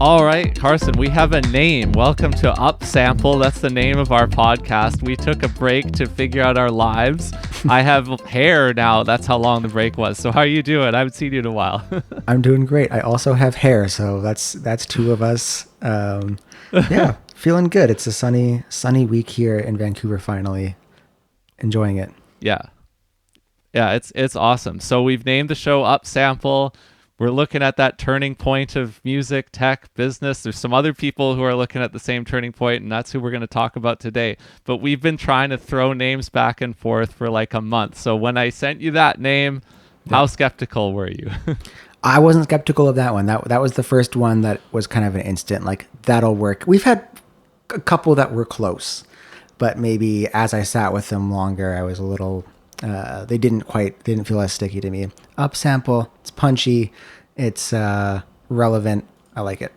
All right, Carson, we have a name. Welcome to Upsample. That's the name of our podcast. We took a break to figure out our lives. I have hair now. That's how long the break was. So how are you doing? I haven't seen you in a while. I'm doing great. I also have hair, so that's two of us. Yeah, feeling good. It's a sunny week here in Vancouver. Finally, enjoying it. Yeah, it's awesome. So we've named the show Upsample. We're looking at that turning point of music, tech, business. There's some other people who are looking at the same turning point, and that's who we're going to talk about today. But we've been trying to throw names back and forth for like a month. So when I sent you that name, how skeptical were you? I wasn't skeptical of that one. That was the first one that was kind of an instant, like, that'll work. We've had a couple that were close, but maybe as I sat with them longer, I was a little... they didn't feel as sticky to me. Upsample, it's punchy, it's relevant. I like it.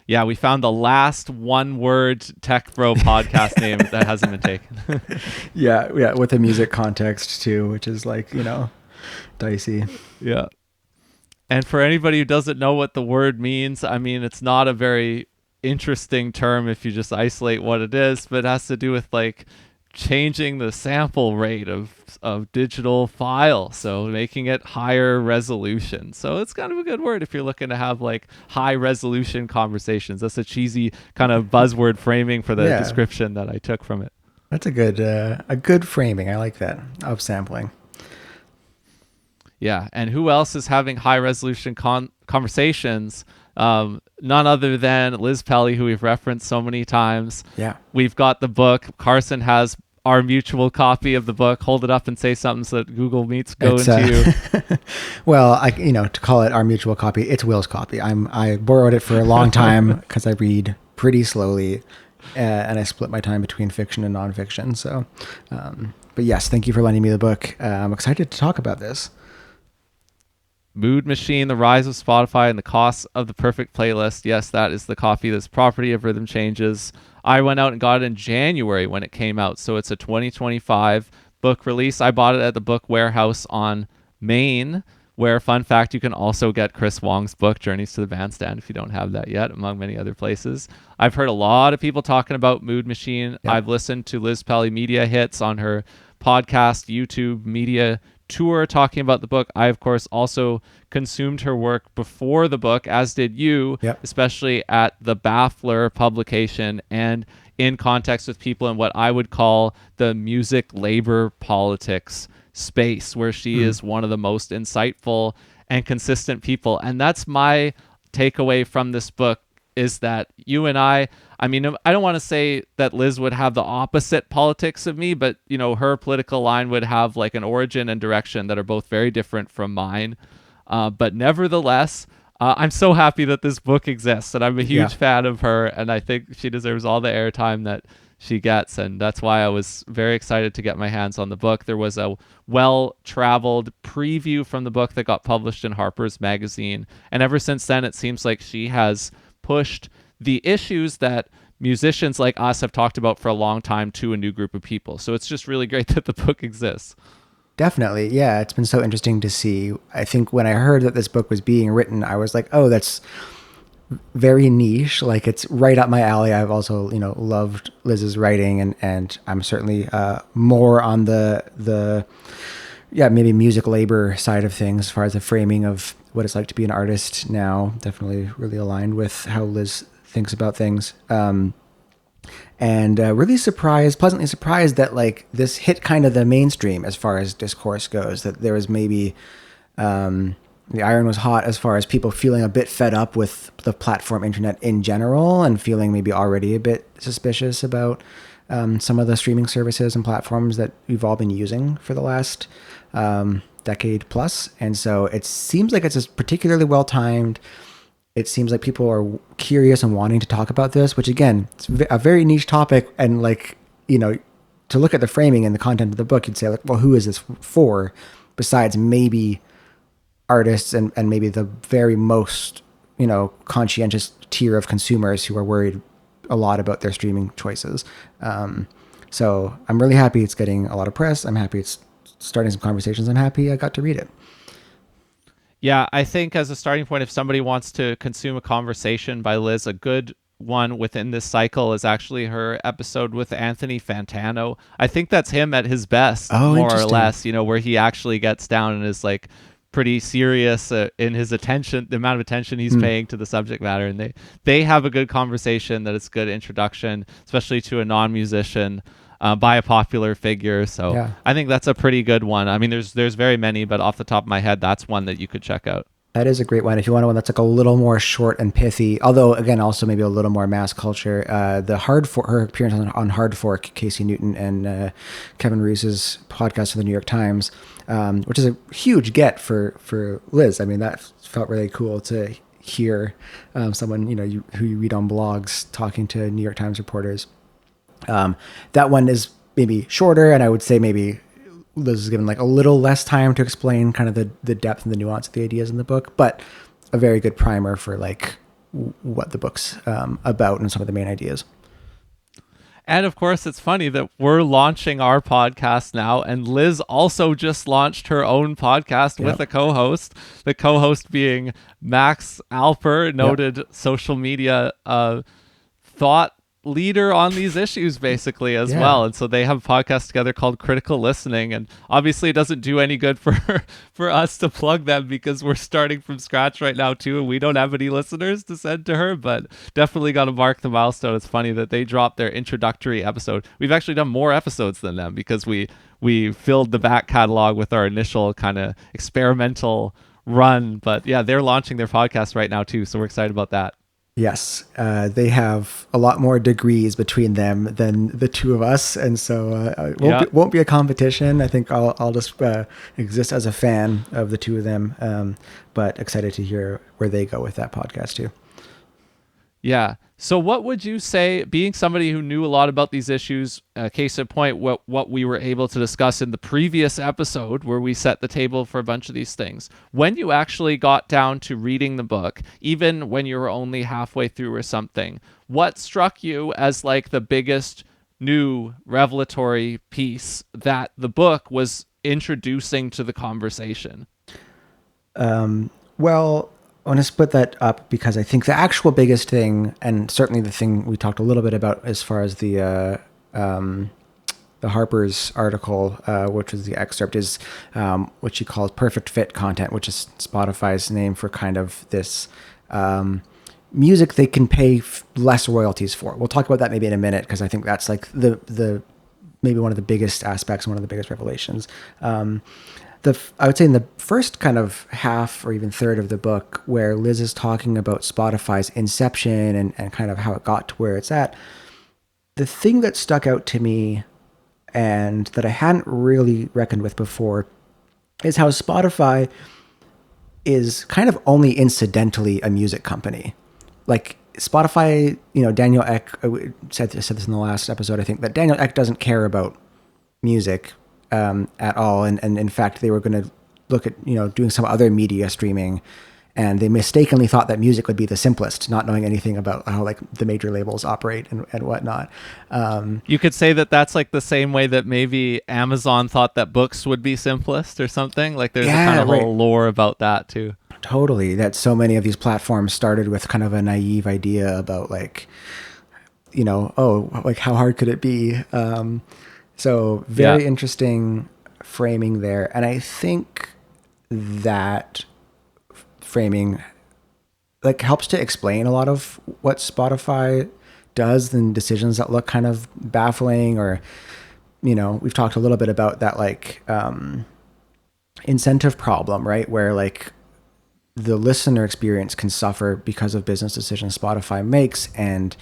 Yeah, we found the last one-word tech bro podcast name that hasn't been taken. yeah, with a music context too, which is like, dicey. Yeah. And for anybody who doesn't know what the word means, I mean, it's not a very interesting term if you just isolate what it is, but it has to do with like changing the sample rate of digital file, so making it higher resolution. So it's kind of a good word if you're looking to have like high resolution conversations. That's a cheesy kind of buzzword framing for the description that I took from it. That's a good framing. I like that. Upsampling. Yeah, and who else is having high resolution conversations? None other than Liz Pelly, who we've referenced so many times. Yeah. We've got the book. Carson has our mutual copy of the book. Hold it up and say something so that Google Meets go into. Well, to call it our mutual copy, it's Will's copy. I borrowed it for a long time because I read pretty slowly, and I split my time between fiction and nonfiction. So, but yes, thank you for lending me the book. I'm excited to talk about this. Mood Machine, The Rise of Spotify and the Cost of the Perfect Playlist. Yes, that is the copy that's property of Rhythm Changes. I went out and got it in January when it came out, so it's a 2025 book release. I bought it at the Book Warehouse on Main, where, fun fact, you can also get Chris Wong's book, Journeys to the Bandstand, if you don't have that yet, among many other places. I've heard a lot of people talking about Mood Machine. Yep. I've listened to Liz Pelly Media Hits on her podcast, YouTube Media Tour, talking about the book. I, of course, also consumed her work before the book, as did you, especially at the Baffler publication and in context with people in what I would call the music labor politics space, where she is one of the most insightful and consistent people. And that's my takeaway from this book, is that you and I mean, I don't want to say that Liz would have the opposite politics of me, but, her political line would have like an origin and direction that are both very different from mine. But nevertheless, I'm so happy that this book exists, and I'm a huge fan of her, and I think she deserves all the airtime that she gets. And that's why I was very excited to get my hands on the book. There was a well-traveled preview from the book that got published in Harper's Magazine. And ever since then, it seems like she has pushed the issues that musicians like us have talked about for a long time to a new group of people. So it's just really great that the book exists. Definitely. Yeah. It's been so interesting to see. I think when I heard that this book was being written, I was like, oh, that's very niche. Like, it's right up my alley. I've also, loved Liz's writing, and I'm certainly more on the maybe music labor side of things as far as the framing of what it's like to be an artist now. Definitely really aligned with how Liz thinks about things. And really pleasantly surprised that like this hit kind of the mainstream as far as discourse goes, that there was maybe the iron was hot as far as people feeling a bit fed up with the platform internet in general, and feeling maybe already a bit suspicious about some of the streaming services and platforms that we've all been using for the last decade plus. And so it seems like it's particularly well timed. It seems like people are curious and wanting to talk about this, which again, it's a very niche topic. And like, to look at the framing and the content of the book, you'd say like, well, who is this for? Besides maybe artists and maybe the very most, conscientious tier of consumers who are worried a lot about their streaming choices. So I'm really happy it's getting a lot of press. I'm happy it's starting some conversations. I'm happy I got to read it. Yeah, I think as a starting point, if somebody wants to consume a conversation by Liz, a good one within this cycle is actually her episode with Anthony Fantano. I think that's him at his best, Oh, more or interesting. less, where he actually gets down and is like pretty serious in his attention, the amount of attention he's Hmm. paying to the subject matter. And they have a good conversation that is good introduction, especially to a non-musician. By a popular figure, so Yeah. I think that's a pretty good one. I mean, there's very many, but off the top of my head, that's one that you could check out. That is a great one. If you want one that's like a little more short and pithy, although again, also maybe a little more mass culture, the hard for her appearance on Hard Fork, Casey Newton and Kevin Reese's podcast for the New York Times, which is a huge get for Liz. I mean, that felt really cool to hear someone who you read on blogs talking to New York Times reporters. That one is maybe shorter, and I would say maybe Liz is given like a little less time to explain kind of the depth and the nuance of the ideas in the book, but a very good primer for like what the book's about and some of the main ideas. And of course, it's funny that we're launching our podcast now, and Liz also just launched her own podcast with Yep. a co host, the co host being Max Alper, Yep. noted social media thought leader on these issues basically as Yeah. well. And so they have a podcast together called Critical Listening, and obviously it doesn't do any good for for us to plug them because we're starting from scratch right now too, and we don't have any listeners to send to her, but definitely got to mark the milestone. It's funny that they dropped their introductory episode. We've actually done more episodes than them because we filled the back catalog with our initial kind of experimental run. But yeah, they're launching their podcast right now too, so we're excited about that. Yes, they have a lot more degrees between them than the two of us, and so it Yeah. won't be a competition. I think I'll just exist as a fan of the two of them, but excited to hear where they go with that podcast too. Yeah. So, what would you say, being somebody who knew a lot about these issues, case in point, what we were able to discuss in the previous episode where we set the table for a bunch of these things, when you actually got down to reading the book, even when you were only halfway through or something, what struck you as like the biggest new revelatory piece that the book was introducing to the conversation? Well, I want to split that up because I think the actual biggest thing, and certainly the thing we talked a little bit about as far as the Harper's article, which was the excerpt, is what she calls perfect fit content, which is Spotify's name for kind of this music they can pay less royalties for. We'll talk about that maybe in a minute because I think that's like the maybe one of the biggest aspects, one of the biggest revelations. I would say in the first kind of half or even third of the book, where Liz is talking about Spotify's inception and kind of how it got to where it's at, the thing that stuck out to me and that I hadn't really reckoned with before is how Spotify is kind of only incidentally a music company. Like Spotify, Daniel Ek said this in the last episode, I think, that Daniel Ek doesn't care about music at all. And in fact, they were going to look at, doing some other media streaming, and they mistakenly thought that music would be the simplest, not knowing anything about how like the major labels operate and whatnot. You could say that that's like the same way that maybe Amazon thought that books would be simplest or something. Like there's a kind Yeah, of right. whole lore about that too. Totally. That so many of these platforms started with kind of a naive idea about like, oh, like how hard could it be? So Yeah. very interesting framing there. And I think that framing like helps to explain a lot of what Spotify does and decisions that look kind of baffling, or, we've talked a little bit about that, like, incentive problem, right? Where like the listener experience can suffer because of business decisions Spotify makes. And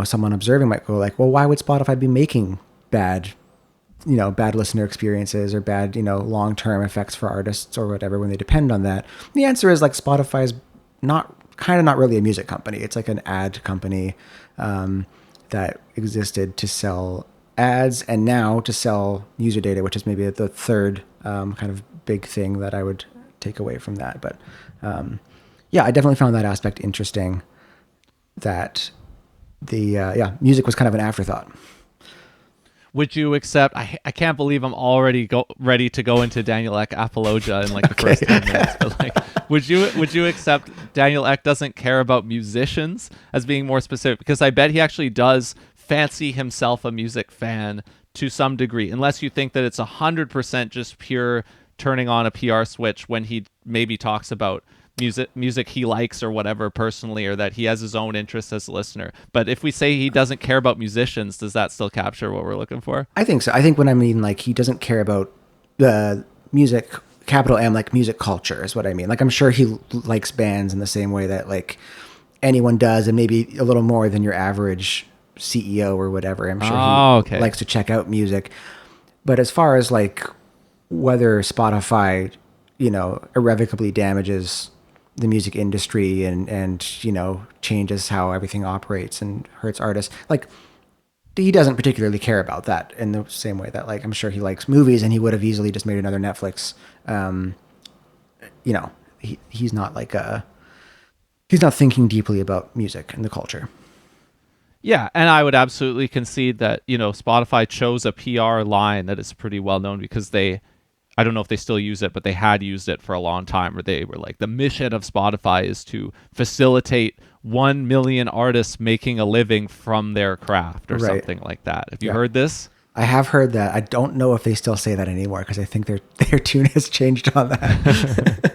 someone observing might go like, well, why would Spotify be making bad listener experiences or bad, long-term effects for artists or whatever when they depend on that? The answer is like Spotify's not really a music company. It's like an ad company that existed to sell ads and now to sell user data, which is maybe the third kind of big thing that I would take away from that. But yeah, I definitely found that aspect interesting, that the music was kind of an afterthought. Would you accept? I can't believe I'm already ready to go into Daniel Ek apologia in like the Okay. first 10 minutes. But like, would you accept Daniel Ek doesn't care about musicians as being more specific? Because I bet he actually does fancy himself a music fan to some degree, unless you think that it's 100% just pure turning on a PR switch when he maybe talks about music he likes or whatever personally, or that he has his own interests as a listener. But if we say he doesn't care about musicians, does that still capture what we're looking for? I think so. I think when I mean like he doesn't care about the music, capital M, like music culture is what I mean. Like I'm sure he likes bands in the same way that like anyone does, and maybe a little more than your average CEO or whatever. I'm sure Oh, he okay. likes to check out music. But as far as like whether Spotify, irrevocably damages the music industry and changes how everything operates and hurts artists, like he doesn't particularly care about that in the same way that like I'm sure he likes movies and he would have easily just made another Netflix. He's not like he's not thinking deeply about music and the culture. Yeah, and I would absolutely concede that, Spotify chose a PR line that is pretty well known because I don't know if they still use it, but they had used it for a long time, where they were like, the mission of Spotify is to facilitate 1 million artists making a living from their craft or Right. something like that. Have you Yeah. heard this? I have heard that. I don't know if they still say that anymore because I think their tune has changed on that.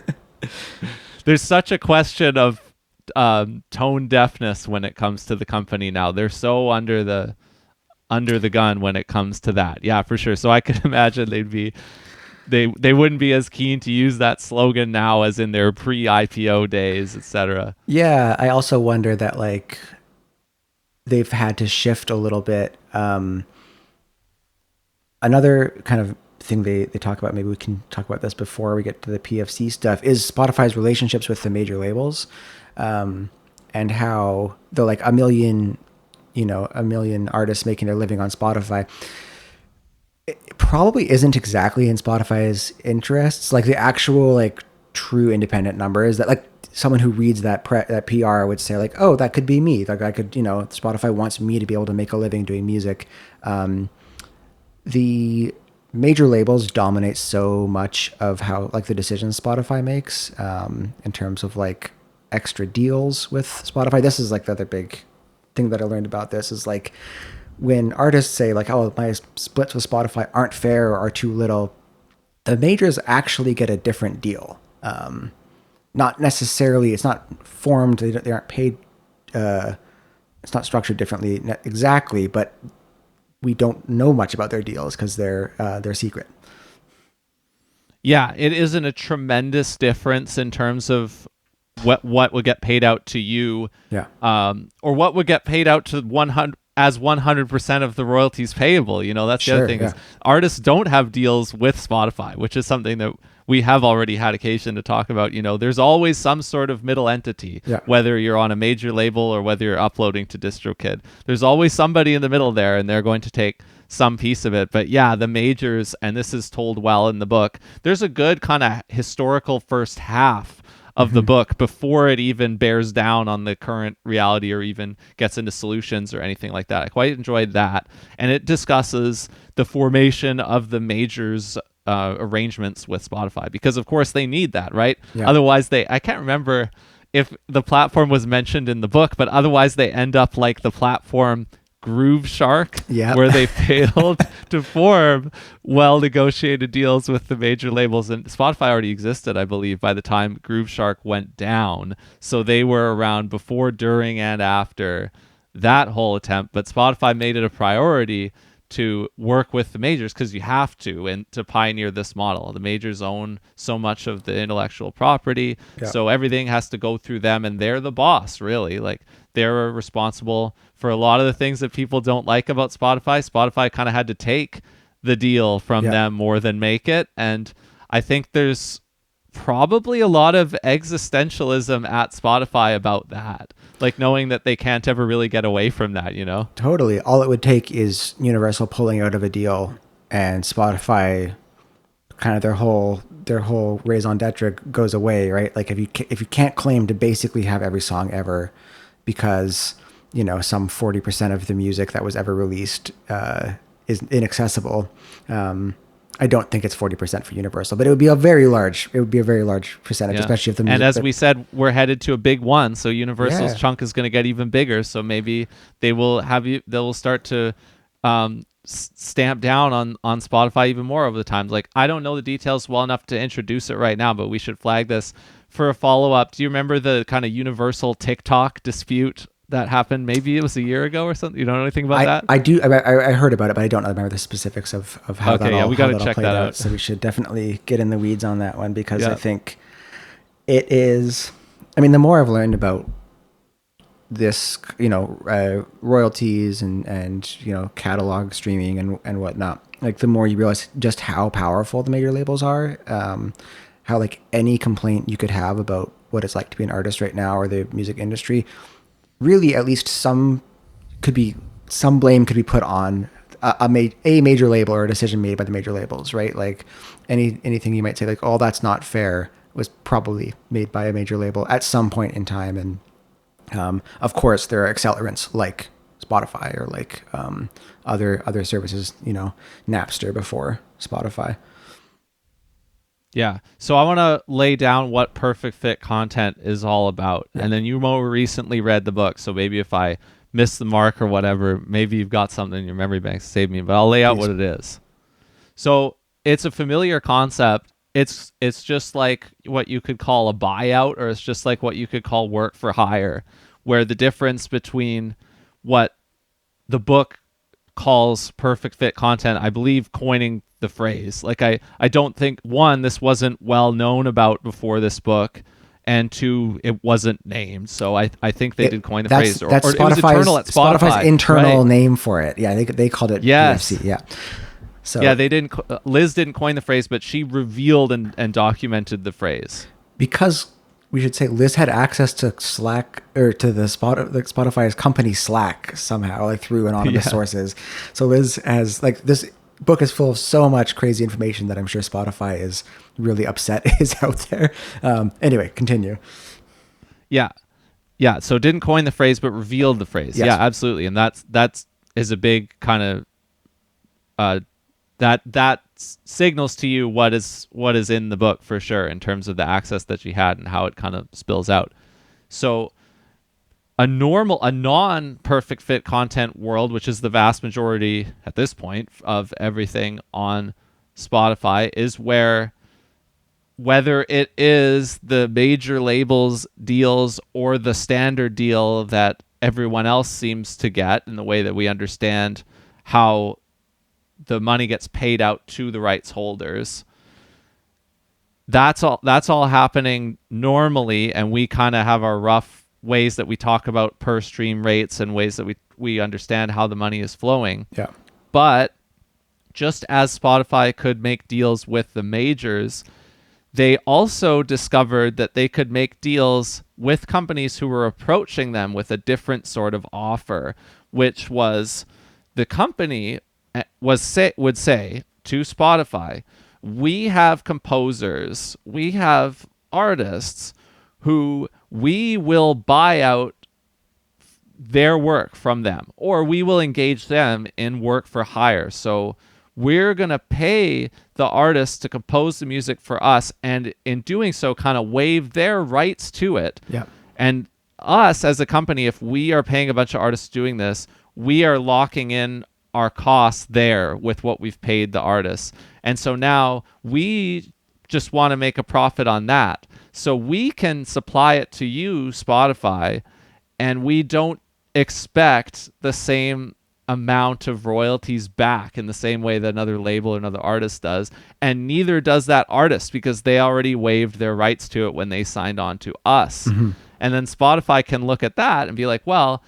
There's such a question of tone deafness when it comes to the company now. They're so under the gun when it comes to that. Yeah, for sure. So I could imagine they wouldn't be as keen to use that slogan now as in their pre-IPO days, etc. Yeah, I also wonder that like they've had to shift a little bit. Another kind of thing they talk about, maybe we can talk about this before we get to the PFC stuff, is Spotify's relationships with the major labels, and how they're like a million artists making their living on Spotify. It probably isn't exactly in Spotify's interests. Like the actual like true independent numbers that like someone who reads that PR would say like, oh, that could be me. Like I could, Spotify wants me to be able to make a living doing music. The major labels dominate so much of how like the decisions Spotify makes, in terms of like extra deals with Spotify. This is like the other big thing that I learned about this is like when artists say like, oh, my splits with Spotify aren't fair or are too little, the majors actually get a different deal. Not necessarily, it's not formed, they aren't paid, it's not structured differently exactly, but we don't know much about their deals because they're secret. Yeah, it isn't a tremendous difference in terms of what would get paid out to you, Yeah. or what would get paid out to 100% of the royalties payable. That's the other Sure, thing yeah. is artists don't have deals with Spotify, which is something that we have already had occasion to talk about. There's always some sort of middle entity, Yeah. whether you're on a major label or whether you're uploading to DistroKid. There's always somebody in the middle there, and they're going to take some piece of it. But yeah, the majors, and this is told well in the book, there's a good kind of historical first half of the book before it even bears down on the current reality or even gets into solutions or anything like that. I quite enjoyed that. And it discusses the formation of the majors arrangements with Spotify, because of course they need that, right? Yeah. Otherwise I can't remember if the platform was mentioned in the book, but otherwise they end up like the platform Groove Shark, Yep. where they failed to form well negotiated deals with the major labels. And Spotify already existed, I believe, by the time Groove Shark went down. So they were around before, during, and after that whole attempt. But Spotify made it a priority to work with the majors because you have to, and to pioneer this model. The majors own so much of the intellectual property, Yeah. so everything has to go through them, and they're the boss, really. Like, they're responsible for a lot of the things that people don't like about Spotify. Spotify kind of had to take the deal from Yeah. them more than make it. And I think there's probably a lot of existentialism at Spotify about that. Like knowing that they can't ever really get away from that, Totally. All it would take is Universal pulling out of a deal and Spotify, kind of their whole raison d'etre goes away, right? Like if you can't claim to basically have every song ever because some 40% of the music that was ever released is inaccessible. I don't think it's 40% for Universal, but it would be a very large percentage, Yeah. especially if the And music. as we said, we're headed to a big one, so Universal's Yeah, chunk is going to get even bigger. So maybe they will start to stamp down on Spotify even more over the time. Like, I don't know the details well enough to introduce it right now, but we should flag this for a follow up. Do you remember the kind of Universal TikTok dispute that happened? Maybe it was a year ago or something. You don't know anything about that? I do. I heard about it, but I don't remember the specifics of how Okay, yeah, we got how to that all check played that out. out. So we should definitely get in the weeds on that one because I Yeah. think it is. I mean, the more I've learned about this, royalties and catalog streaming and whatnot, like the more you realize just how powerful the major labels are. How like any complaint you could have about what it's like to be an artist right now or the music industry, really at least some blame could be put on a major label or a decision made by the major labels, right? Like anything you might say like, oh, that's not fair, was probably made by a major label at some point in time. And of course, there are accelerants like Spotify or like other services, Napster before Spotify. Yeah. So I want to lay down what perfect fit content is all about. Yeah, And then you more recently read the book. So maybe if I miss the mark or whatever, maybe you've got something in your memory bank to save me, but I'll lay out please. what it is. So it's a familiar concept. It's just like what you could call a buyout, or it's just like what you could call work for hire, where the difference between what the book calls perfect fit content, I believe coining the phrase. Like I don't think, one, this wasn't well known about before this book, and two, it wasn't named. So I think they did coin the phrase, or That's it was eternal at Spotify's Spotify. internal Right. name for it. Yeah, they called it Yes. PFC. Yeah. So Yeah, they didn't. Liz didn't coin the phrase, but she revealed and documented the phrase. because we should say Liz had access to Slack or to the Spotify's company Slack somehow, like through anonymous Yeah. sources. So Liz has like this book is full of so much crazy information that I'm sure Spotify is really upset is out there. Anyway, continue. Yeah, yeah. So didn't coin the phrase, but revealed the phrase. Yes. Yeah, absolutely. And that's is a big kind of uh, that signals to you what is in the book for sure in terms of the access that she had and how it kind of spills out. So a non-perfect fit content world, which is the vast majority at this point of everything on Spotify, is where, whether it is the major labels deals or the standard deal that everyone else seems to get, in the way that we understand how the money gets paid out to the rights holders, that's all happening normally, and we kind of have our rough ways that we talk about per stream rates and ways that we understand how the money is flowing. Yeah. But just as Spotify could make deals with the majors, they also discovered that they could make deals with companies who were approaching them with a different sort of offer, which was, the company would say to Spotify, we have composers, we have artists who we will buy out their work from them, or we will engage them in work for hire. So we're going to pay the artists to compose the music for us, and in doing so kind of waive their rights to it. Yeah. And us as a company, if we are paying a bunch of artists doing this, we are locking in our costs there with what we've paid the artists. And so now we just want to make a profit on that. So we can supply it to you, Spotify, and we don't expect the same amount of royalties back in the same way that another label or another artist does. And neither does that artist, because they already waived their rights to it when they signed on to us. Mm-hmm. And then Spotify can look at that and be like, well,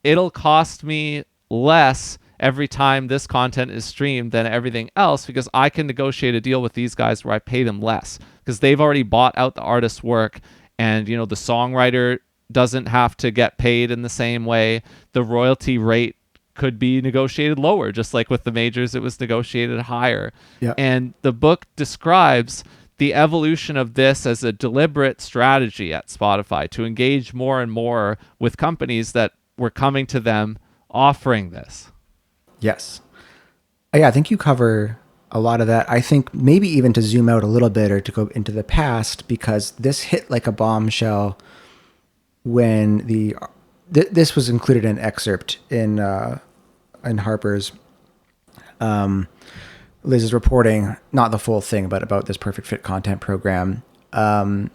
it'll cost me less every time this content is streamed than everything else, because I can negotiate a deal with these guys where I pay them less because they've already bought out the artist's work, and the songwriter doesn't have to get paid in the same way. The royalty rate could be negotiated lower, just like with the majors it was negotiated higher. Yeah. And the book describes the evolution of this as a deliberate strategy at Spotify to engage more and more with companies that were coming to them offering this. Yes. Yeah, I think you cover a lot of that. I think maybe even to zoom out a little bit or to go into the past, because this hit like a bombshell when this was included in an excerpt in Harper's. Liz is reporting not the full thing, but about this perfect fit content program. I'm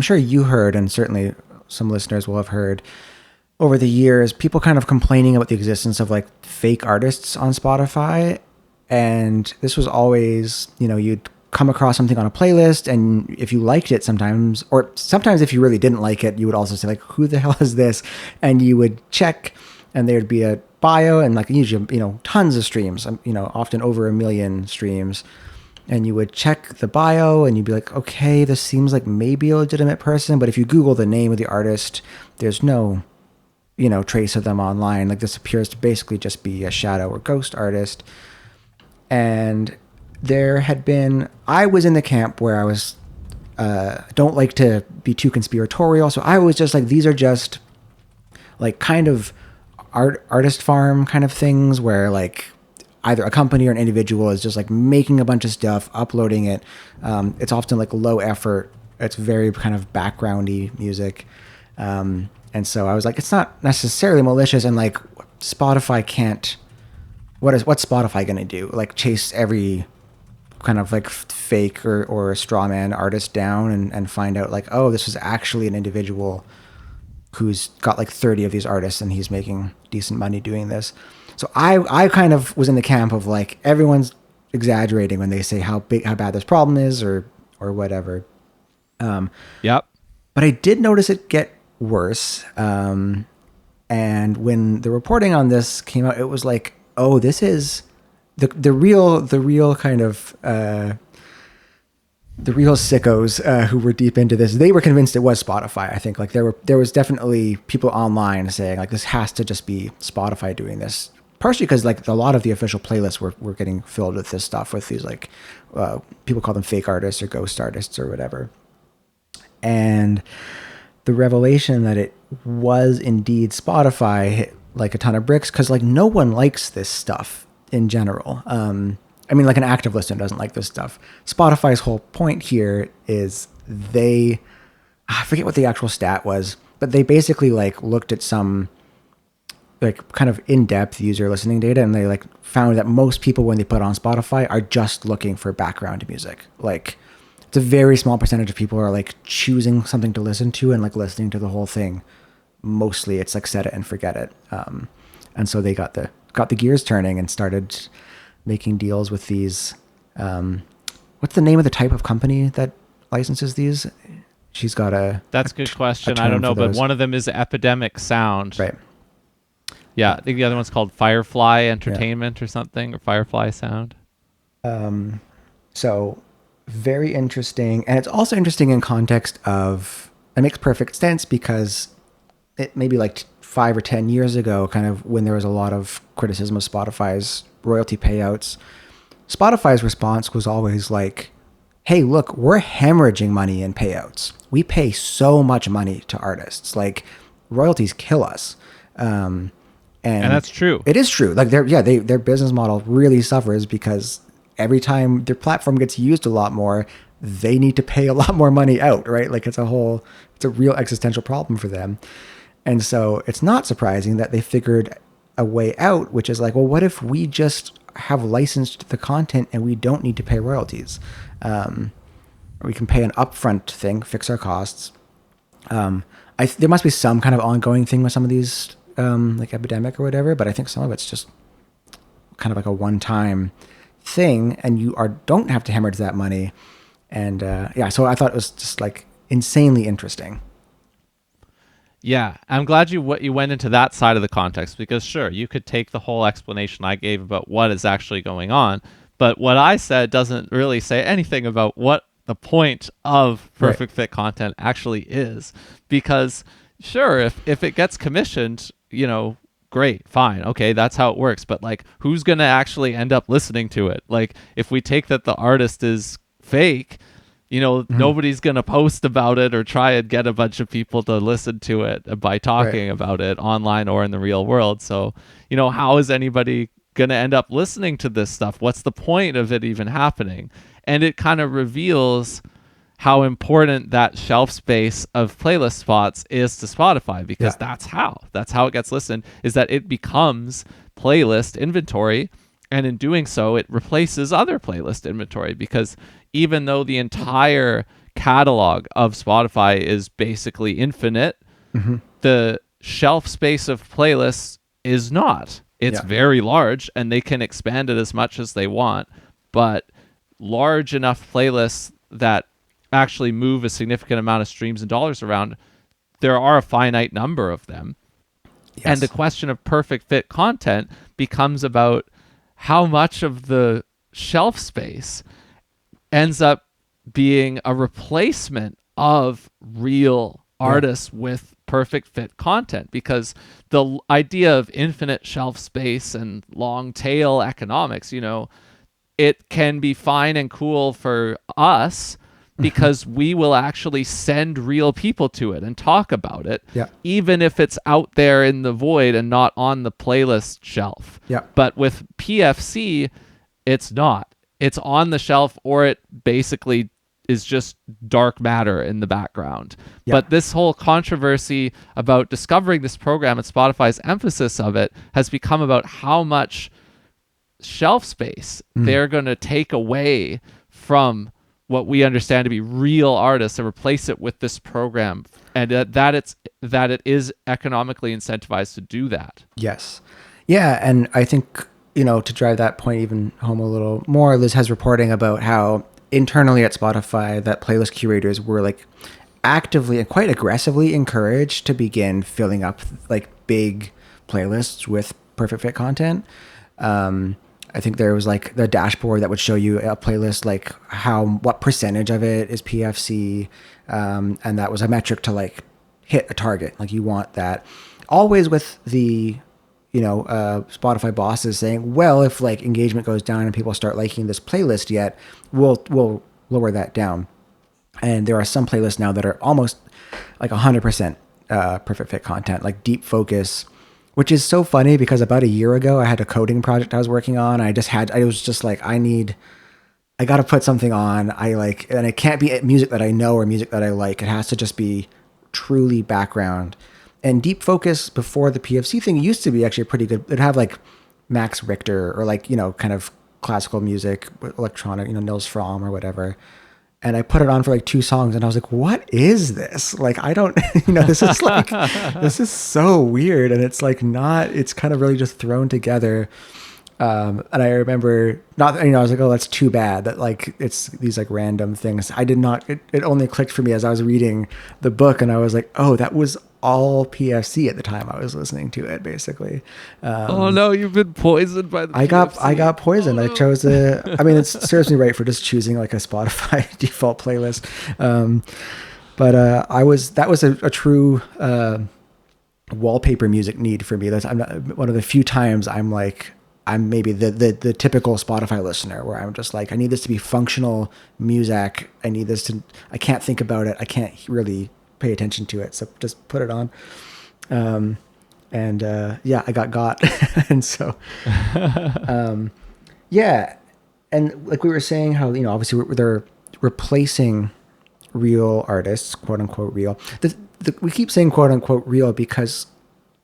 sure you heard, and certainly some listeners will have heard over the years, people kind of complaining about the existence of like fake artists on Spotify. And this was always, you'd come across something on a playlist, and if you liked it sometimes, or sometimes if you really didn't like it, you would also say like, who the hell is this? And you would check, and there'd be a bio and like usually, tons of streams, often over 1 million streams. And you would check the bio and you'd be like, okay, this seems like maybe a legitimate person. But if you Google the name of the artist, there's no, trace of them online. Like this appears to basically just be a shadow or ghost artist. And I was in the camp where I was, don't like to be too conspiratorial. So I was just like, these are just like kind of artist farm kind of things where like either a company or an individual is just like making a bunch of stuff, uploading it. It's often like low effort. It's very kind of backgroundy music. And so I was like, it's not necessarily malicious, and like Spotify can't, what's Spotify going to do? Like chase every kind of like fake or straw man artist down and find out like, oh, this is actually an individual who's got like 30 of these artists and he's making decent money doing this. So I kind of was in the camp of like, everyone's exaggerating when they say how bad this problem is or whatever. Yep. But I did notice it get worse. And when the reporting on this came out, it was like, oh, this is the real kind of the real sickos who were deep into this. They were convinced it was Spotify. I think like there was definitely people online saying like, this has to just be Spotify doing this. Partially because like a lot of the official playlists were getting filled with this stuff, with these like people call them fake artists or ghost artists or whatever. And the revelation that it was indeed Spotify hit like a ton of bricks, because like no one likes this stuff in general. I mean, like an active listener doesn't like this stuff. Spotify's whole point here is I forget what the actual stat was, but they basically like looked at some like kind of in-depth user listening data, and they like found that most people when they put on Spotify are just looking for background music. Like it's a very small percentage of people are like choosing something to listen to and like listening to the whole thing. Mostly it's like set it and forget it. And so they got the gears turning and started making deals with these. What's the name of the type of company that licenses these? She's got That's a good question. I don't know, but one of them is Epidemic Sound. Right. Yeah, I think the other one's called Firefly Entertainment or something, or Firefly Sound. So very interesting. And it's also interesting in context of, it makes perfect sense because it maybe like 5 or 10 years ago, kind of when there was a lot of criticism of Spotify's royalty payouts, Spotify's response was always like, hey, look, we're hemorrhaging money in payouts. We pay so much money to artists. Like royalties kill us. And that's true. It is true. Like their business model really suffers because every time their platform gets used a lot more, they need to pay a lot more money out, right? Like it's a real existential problem for them. And so it's not surprising that they figured a way out, which is like, well, what if we just have licensed the content and we don't need to pay royalties? We can pay an upfront thing, fix our costs. There must be some kind of ongoing thing with some of these, like Epidemic or whatever, but I think some of it's just kind of like a one-time thing, and you don't have to hemorrhage that money. And so I thought it was just like insanely interesting. Yeah, I'm glad you went into that side of the context, because sure, you could take the whole explanation I gave about what is actually going on, but what I said doesn't really say anything about what the point of perfect fit content actually is. Because sure, if it gets commissioned, great, fine, okay, that's how it works, but like who's going to actually end up listening to it? Like if we take that the artist is fake, nobody's going to post about it or try and get a bunch of people to listen to it by talking about it online or in the real world. So, how is anybody going to end up listening to this stuff? What's the point of it even happening? And it kind of reveals how important that shelf space of playlist spots is to Spotify, because that's how it gets listened, is that it becomes playlist inventory, and in doing so it replaces other playlist inventory, because even though the entire catalog of Spotify is basically infinite, the shelf space of playlists is not. It's very large, and they can expand it as much as they want, but large enough playlists that actually move a significant amount of streams and dollars around, there are a finite number of them. And the question of perfect fit content becomes about how much of the shelf space ends up being a replacement of real artists with perfect fit content, because the idea of infinite shelf space and long tail economics, it can be fine and cool for us because we will actually send real people to it and talk about it, even if it's out there in the void and not on the playlist shelf. But with PFC, it's not. It's on the shelf, or it basically is just dark matter in the background. But this whole controversy about discovering this program and Spotify's emphasis of it has become about how much shelf space they're going to take away from what we understand to be real artists and replace it with this program, and that it is economically incentivized to do that. Yes. Yeah, and I think, to drive that point even home a little more, Liz has reporting about how internally at Spotify that playlist curators were like actively and quite aggressively encouraged to begin filling up like big playlists with perfect fit content. I think there was like the dashboard that would show you a playlist, like what percentage of it is PFC. And that was a metric to like hit a target. Like you want that, always with the, Spotify bosses saying, well, if like engagement goes down and people start liking this playlist yet, we'll lower that down. And there are some playlists now that are almost like 100% perfect fit content, like Deep Focus, which is so funny because about a year ago I had a coding project I was working on. I was just like, I got to put something on. And it can't be music that I know or music that I like. It has to just be truly background. And Deep Focus before the PFC thing used to be actually pretty good. It'd have like Max Richter or like, kind of classical music, electronic, Nils Fromm or whatever. And I put it on for like 2 songs and I was like, what is this? Like, I don't, this is like, this is so weird. And it's like it's kind of really just thrown together. And I remember I was like, oh, that's too bad that like, it's these like random things. I did not, it only clicked for me as I was reading the book and I was like, oh, that was all PFC at the time I was listening to it, basically. Oh no, you've been poisoned by the PFC. I got poisoned. Oh, no. I chose it serves me right for just choosing like a Spotify default playlist. But that was a true wallpaper music need for me. I'm not one of the few times I'm maybe the typical Spotify listener where I'm just like, I need this to be functional music. I can't think about it. I can't really pay attention to it. So just put it on. I got. And so, And like we were saying how, obviously they're replacing real artists, quote unquote real. We keep saying quote unquote real because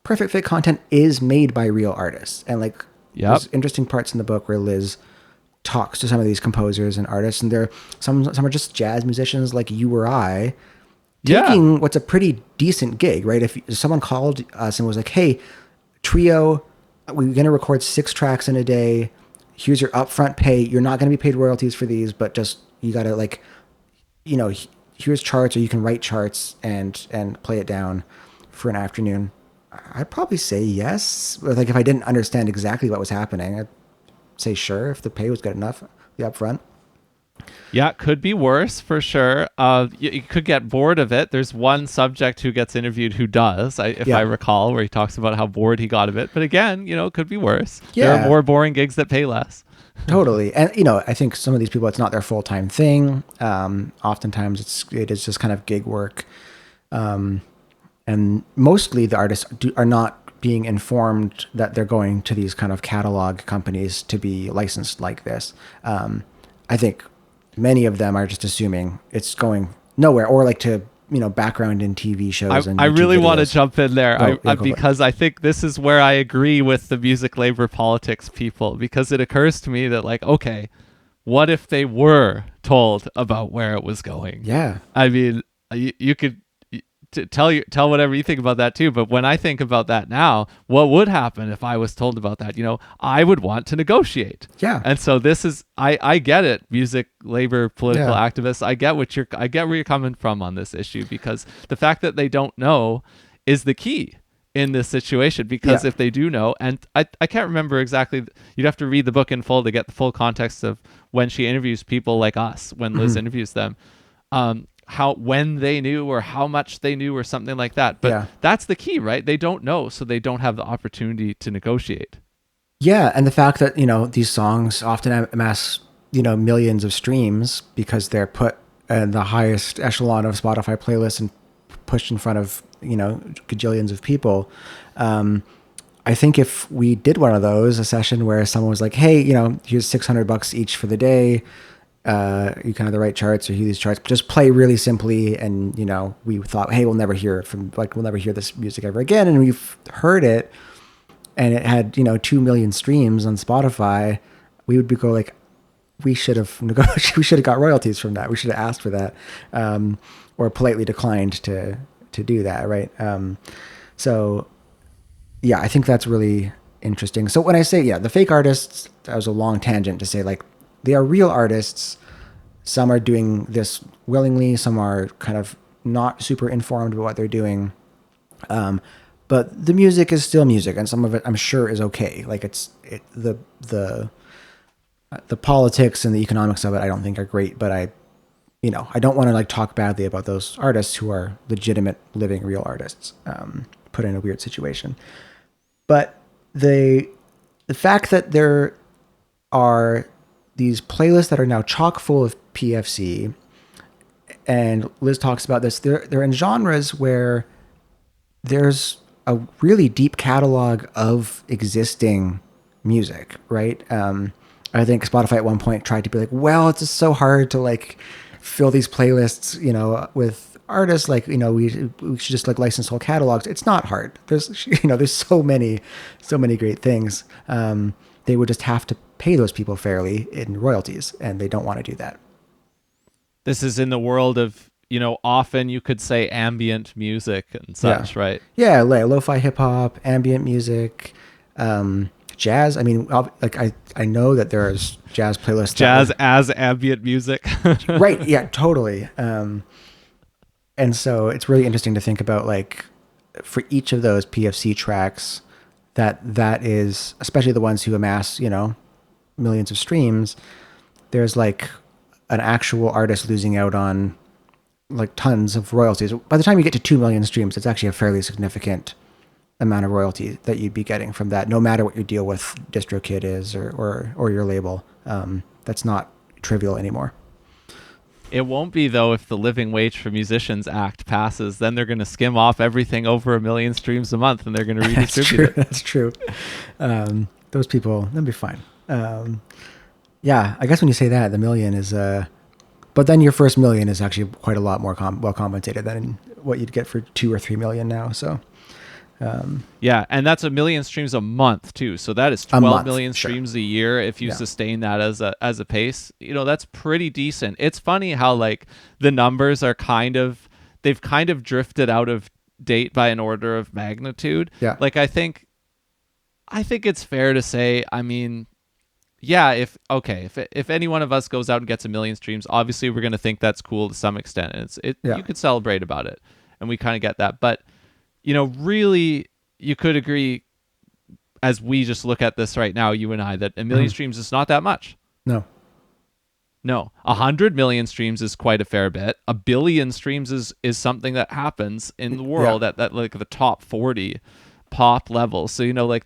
perfect fit content is made by real artists. And like, there's interesting parts in the book where Liz talks to some of these composers and artists, and some are just jazz musicians like you or I, taking what's a pretty decent gig, right? If someone called us and was like, hey, trio, we're going to record 6 tracks in a day. Here's your upfront pay. You're not going to be paid royalties for these, but just, you got to like, here's charts, or you can write charts and play it down for an afternoon. I'd probably say yes. Like if I didn't understand exactly what was happening, I'd say sure if the pay was good enough, the upfront. Yeah, it could be worse for sure. You could get bored of it. There's one subject who gets interviewed who does, if I recall, where he talks about how bored he got of it. But again, it could be worse. Yeah. There are more boring gigs that pay less. Totally. And, I think some of these people, it's not their full-time thing. Oftentimes it is just kind of gig work. And mostly the artists are not being informed that they're going to these kind of catalog companies to be licensed like this. I think many of them are just assuming it's going nowhere, or like to, background in TV shows and I YouTube really want to videos. jump in there Go for it. because I think this is where I agree with the music labor politics people, because it occurs to me that, like, okay, what if they were told about where it was going? Yeah. I mean, you could tell whatever you think about that too. But when I think about that now, what would happen if I was told about that? I would want to negotiate. Yeah. And so this is, I get it, music labor political Yeah. activists. I get where you're coming from on this issue, because the fact that they don't know is the key in this situation. Because Yeah. if they do know, and I can't remember exactly, you'd have to read the book in full to get the full context of when she interviews people like us, when Liz interviews them, when they knew or how much they knew or something like that. But Yeah. that's the key, right? They don't know, so they don't have the opportunity to negotiate. Yeah, and the fact that these songs often amass millions of streams because they're put in the highest echelon of Spotify playlists and pushed in front of gajillions of people. I think if we did one of those, a session where someone was like, "Hey, here's $600 each for the day. You kind of the right charts or hear these charts, just play really simply." And we thought, "Hey, we'll never hear this music ever again." And we've heard it, and it had 2 million streams on Spotify. We would go like, we should have negotiated. We should have got royalties from that. We should have asked for that, or politely declined to do that, right? So yeah, I think that's really interesting. So when I say the fake artists, that was a long tangent to say, like, they are real artists. Some are doing this willingly. Some are kind of not super informed about what they're doing. But the music is still music, and some of it I'm sure is okay. Like the politics and the economics of it I don't think are great, but I don't want to like talk badly about those artists who are legitimate living real artists, put in a weird situation. But the fact that there are these playlists that are now chock full of PFC, and Liz talks about this, they're in genres where there's a really deep catalog of existing music, right? I think Spotify at one point tried to be like, well, it's just so hard to like fill these playlists, with artists, like, we should just like license whole catalogs. It's not hard. There's so many great things. They would just have to pay those people fairly in royalties, and they don't want to do that. This is in the world of, often you could say ambient music and such, right? Yeah, like lo-fi hip hop, ambient music, jazz. I mean, like I know that there's jazz playlists. Jazz as ambient music. Right. Yeah, totally. And so it's really interesting to think about, like, for each of those PFC tracks, that is, especially the ones who amass, millions of streams, there's like an actual artist losing out on like tons of royalties. By the time you get to 2 million streams, it's actually a fairly significant amount of royalty that you'd be getting from that, no matter what your deal with DistroKid is or your label. That's not trivial anymore. It won't be, though, if the Living Wage for Musicians Act passes. Then they're going to skim off everything over 1 million streams a month, and they're going to redistribute it. That's true. Those people, they'll be fine. Yeah, I guess when you say that, the million is... but then your first million is actually quite a lot more well compensated than what you'd get for 2 or 3 million now. So... yeah, and that's 1 million streams a month too. So that is 12 million streams a year if you sustain that as a pace. That's pretty decent. It's funny how like the numbers are they've kind of drifted out of date by an order of magnitude. Yeah. Like I think it's fair to say, I mean, yeah, if any one of us goes out and gets 1 million streams, obviously we're going to think that's cool to some extent, and you could celebrate about it, and we kind of get that. But really, you could agree, as we just look at this right now, you and I, that 1 million streams is not that much. No, 100 million streams is quite a fair bit. 1 billion streams is something that happens in the world at like the top 40 pop level. So like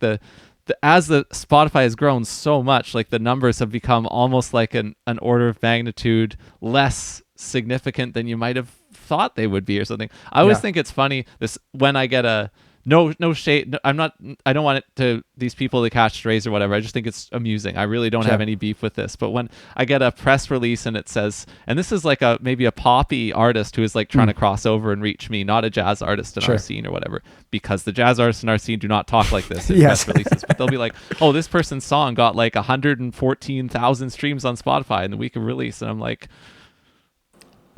as the Spotify has grown so much, like the numbers have become almost like an order of magnitude less significant than you might have thought they would be or something. I always think it's funny when I get no shade. I'm not. I don't want it to these people to catch strays or whatever. I just think it's amusing. I really don't have Sure. any beef with this. But when I get a press release and it says, and this is like a maybe a poppy artist who is like trying Mm, to cross over and reach me, not a jazz artist in our sure. scene or whatever, because the jazz artists in our scene do not talk like this in Yes. press releases. But they'll be like, oh, this person's song got like 114,000 streams on Spotify in the week of release, and I'm like,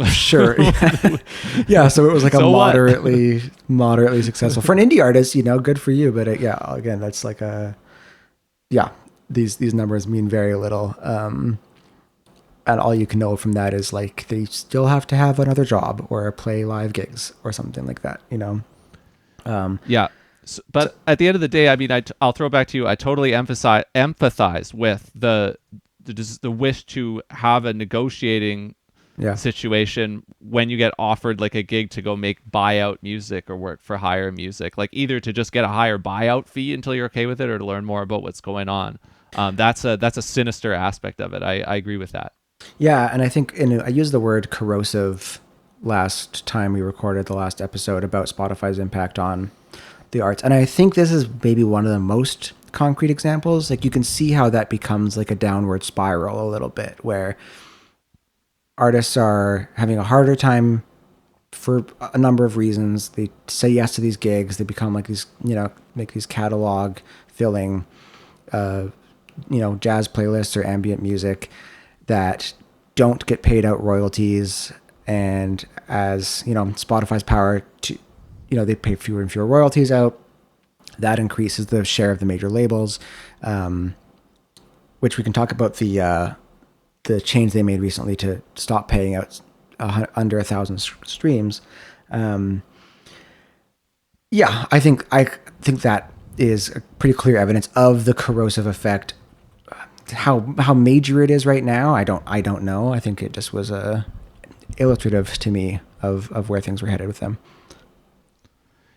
Sure. Yeah. So it was like a so what? moderately successful for an indie artist. Good for you. But yeah, again, that's like yeah. These numbers mean very little. And all you can know from that is like they still have to have another job or play live gigs or something like that. Yeah. So, But at the end of the day, I mean, I'll throw it back to you. I totally empathize with the wish to have a negotiating yeah. situation when you get offered like a gig to go make buyout music or work for hire music, like either to just get a higher buyout fee until you're okay with it or to learn more about what's going on. That's a sinister aspect of it. I agree with that. Yeah, and I think I used the word corrosive last time we recorded the last episode about Spotify's impact on the arts, and I think this is maybe one of the most concrete examples. Like you can see how that becomes like a downward spiral a little bit, where artists are having a harder time for a number of reasons. They say yes to these gigs. They become like these, make these catalog filling, jazz playlists or ambient music that don't get paid out royalties. And as Spotify's power to, they pay fewer and fewer royalties out. That increases the share of the major labels, which we can talk about the change they made recently to stop paying out under 1,000 streams. Yeah, I think that is a pretty clear evidence of the corrosive effect. How major it is right now, I don't know. I think it just was illustrative to me of where things were headed with them.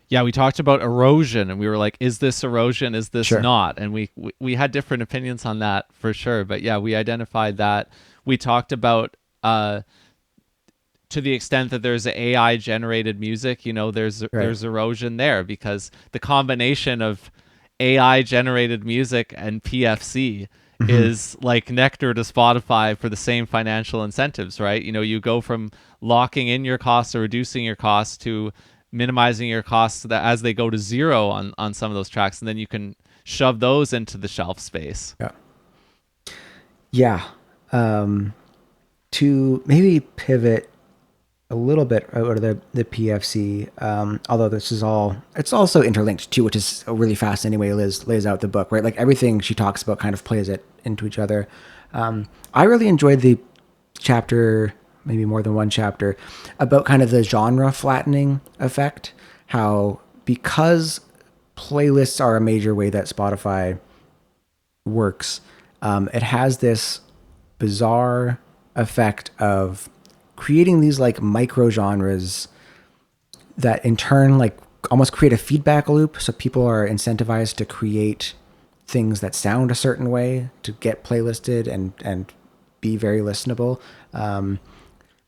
Yeah, we talked about erosion and we were like, is this erosion? Is this Sure. not? And we had different opinions on that for sure. But yeah, we identified that. We talked about to the extent that there's AI generated music, Right. there's erosion there because the combination of AI generated music and PFC Mm-hmm. is like nectar to Spotify for the same financial incentives, right? You go from locking in your costs or reducing your costs to minimizing your costs so that as they go to zero on some of those tracks, and then you can shove those into the shelf space. Yeah. Yeah. To maybe pivot a little bit out of the PFC, although it's also interlinked too, which is a really fascinating way Liz lays out the book, right? Like everything she talks about kind of plays it into each other. I really enjoyed the chapter, maybe more than one chapter, about kind of the genre flattening effect, how because playlists are a major way that Spotify works, it has this bizarre effect of creating these like micro genres that in turn like almost create a feedback loop. So people are incentivized to create things that sound a certain way to get playlisted and be very listenable,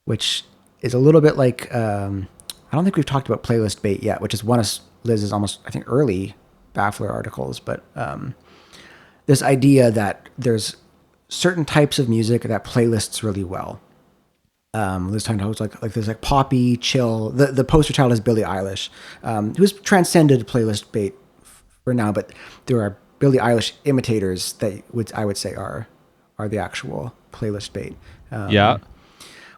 which is a little bit like I don't think we've talked about playlist bait yet, which is one of Liz's almost I think early Baffler articles, but this idea that there's certain types of music that playlists really well. This time I was like there's like poppy, chill. The poster child is Billie Eilish, who's transcended playlist bait for now, but there are Billie Eilish imitators that I would say are the actual playlist bait. Yeah.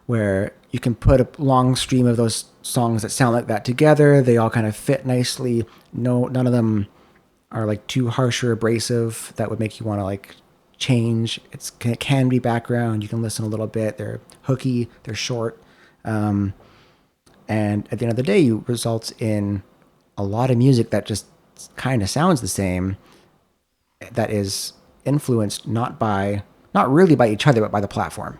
Where you can put a long stream of those songs that sound like that together. They all kind of fit nicely. None of them are like too harsh or abrasive that would make you want to like change. It can be background. You can listen a little bit. They're hooky. They're short. And at the end of the day, you results in a lot of music that just kind of sounds the same. That is influenced not really by each other, but by the platform.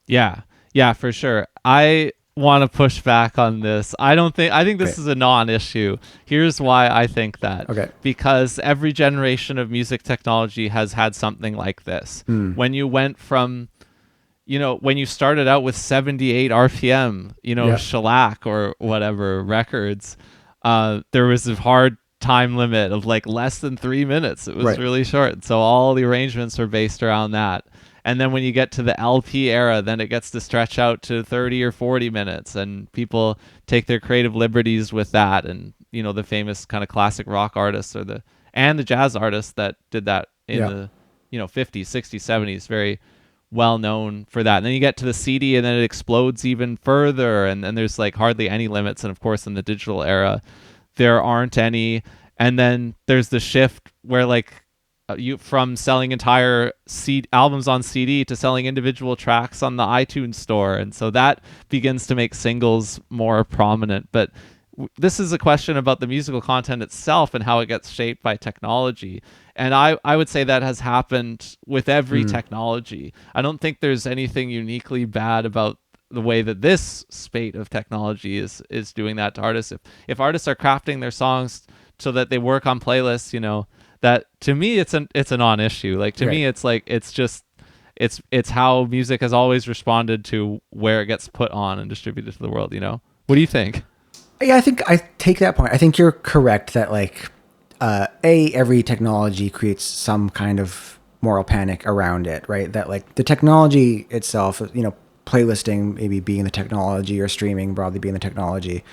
Yeah. Yeah, for sure. I want to push back on this. I think this Okay. is a non-issue. Here's why I think that. Okay. Because every generation of music technology has had something like this. When you went from when you started out with 78 RPM, Yeah. shellac or whatever records, there was a hard time limit of like less than 3 minutes. It was Right. really short. So all the arrangements are based around that. And then when you get to the LP era, then it gets to stretch out to 30 or 40 minutes, and people take their creative liberties with that. And, the famous kind of classic rock artists and the jazz artists that did that in Yeah. the, 50s, 60s, 70s, very well known for that. And then you get to the CD, and then it explodes even further. And then there's like hardly any limits. And of course, in the digital era, there aren't any. And then there's the shift where like you from selling entire albums on CD to selling individual tracks on the iTunes store, and so that begins to make singles more prominent. But this is a question about the musical content itself and how it gets shaped by technology. And I would say that has happened with every technology. I don't think there's anything uniquely bad about the way that this spate of technology is doing that to artists. If artists are crafting their songs so that they work on playlists, that to me it's a non-issue. Like to Right. me it's like it's how music has always responded to where it gets put on and distributed to the world. What do you think? Yeah, I think I take that point. I think you're correct that like every technology creates some kind of moral panic around it, right? That like the technology itself, playlisting maybe being the technology or streaming broadly being the technology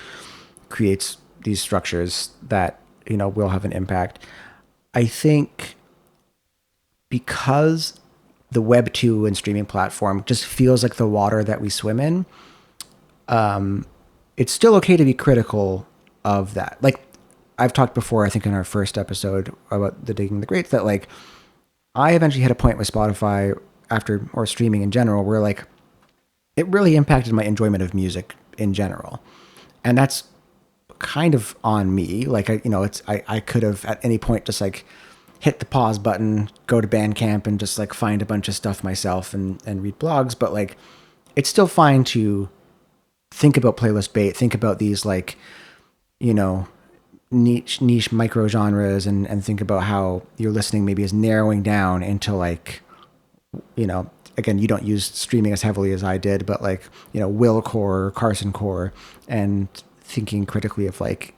creates these structures that, will have an impact. I think because the Web 2 and streaming platform just feels like the water that we swim in, it's still okay to be critical of that. Like I've talked before, I think in our first episode about the digging the greats, that like I eventually hit a point with Spotify or streaming in general where like it really impacted my enjoyment of music in general. And that's kind of on me. Like I could have at any point just like hit the pause button, go to Bandcamp and just like find a bunch of stuff myself and read blogs. But like, it's still fine to think about playlist bait, think about these like, niche micro genres and think about how your listening maybe is narrowing down into like, again, you don't use streaming as heavily as I did, but like, Will core, Carson core, and thinking critically of like,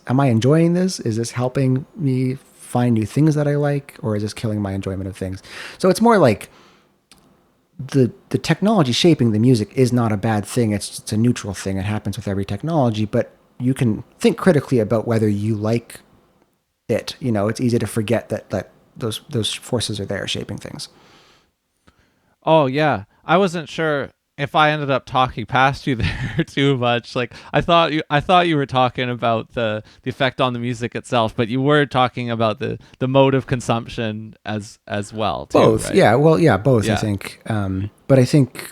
am I enjoying this? Is this helping me find new things that I like, or is this killing my enjoyment of things? So it's more like the technology shaping the music is not a bad thing. It's a neutral thing. It happens with every technology, but you can think critically about whether you like it. It's easy to forget that those forces are there shaping things. Oh yeah, I wasn't sure if I ended up talking past you there too much. Like I thought you were talking about the effect on the music itself, but you were talking about the mode of consumption as well too. Both, right? yeah. Well, yeah, both. I Yeah. think, but I think,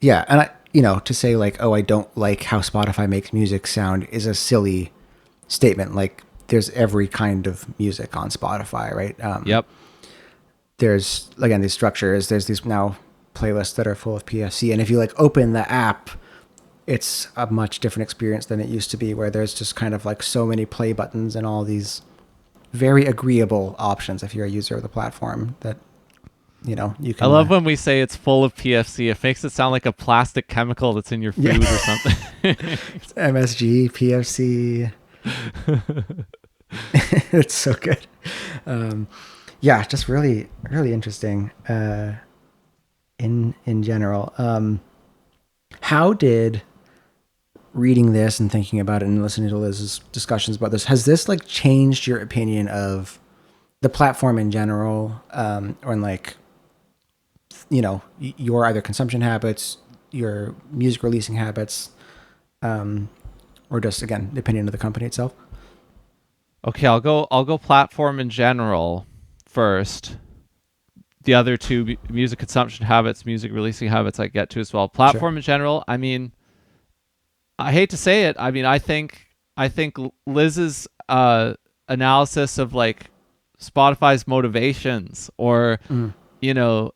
yeah, and to say like, oh, I don't like how Spotify makes music sound is a silly statement. Like, there's every kind of music on Spotify, right? Yep. There's again these structures. There's these now playlists that are full of PFC, and if you like open the app, it's a much different experience than it used to be, where there's just kind of like so many play buttons and all these very agreeable options if you're a user of the platform that you can. I love when we say it's full of PFC. It makes it sound like a plastic chemical that's in your food or something. MSG, PFC. It's so good. Yeah, just really, really interesting. In general, how did reading this and thinking about it and listening to Liz's discussions about this, has this like changed your opinion of the platform in general, or in like, your either consumption habits, your music releasing habits, or just again the opinion of the company itself? Okay, I'll go platform in general first. The other two, music consumption habits, music releasing habits, I get to as well. Sure. Platform in general, I mean, I hate to say it. I mean, I think Liz's analysis of like Spotify's motivations, or you know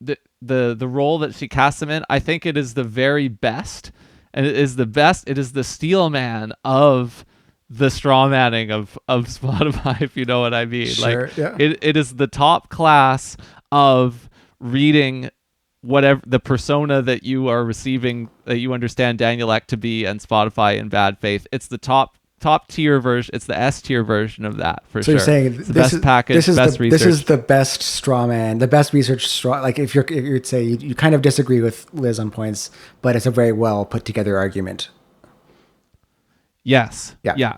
the role that she casts them in, I think it is the very best, and it is the best. It is the steel man of the straw manning of Spotify, if you know what I mean. Sure, Like yeah. it is the top class of reading whatever the persona that you are receiving, that you understand Daniel Ek to be and Spotify in bad faith. It's the top top tier version. It's the S tier version of that for So sure. you're saying It's the best package, best research. this is the best straw man, the best research straw. Like if you'd say you kind of disagree with Liz on points, but it's a very well put together argument. Yes. Yeah. Yeah.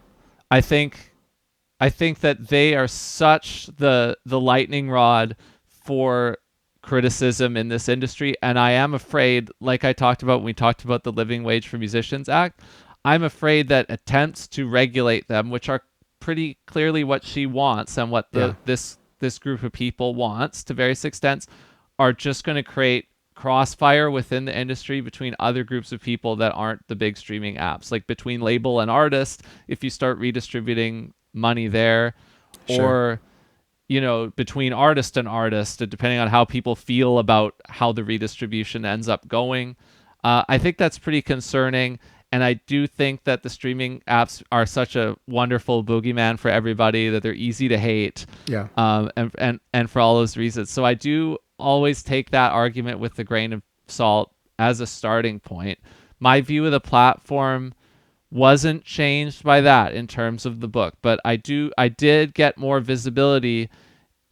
I think that they are such the lightning rod for criticism in this industry, and I am afraid, like I talked about when we talked about the Living Wage for Musicians Act, I'm afraid that attempts to regulate them, which are pretty clearly what she wants and what Yeah. this group of people wants to various extents, are just going to create crossfire within the industry between other groups of people that aren't the big streaming apps, like between label and artist. If you start redistributing money there, Sure. or between artist and artist, depending on how people feel about how the redistribution ends up going. I think that's pretty concerning. And I do think that the streaming apps are such a wonderful boogeyman for everybody, that they're easy to hate. Yeah. And for all those reasons. So I do always take that argument with a grain of salt as a starting point. My view of the platform wasn't changed by that in terms of the book, but I did get more visibility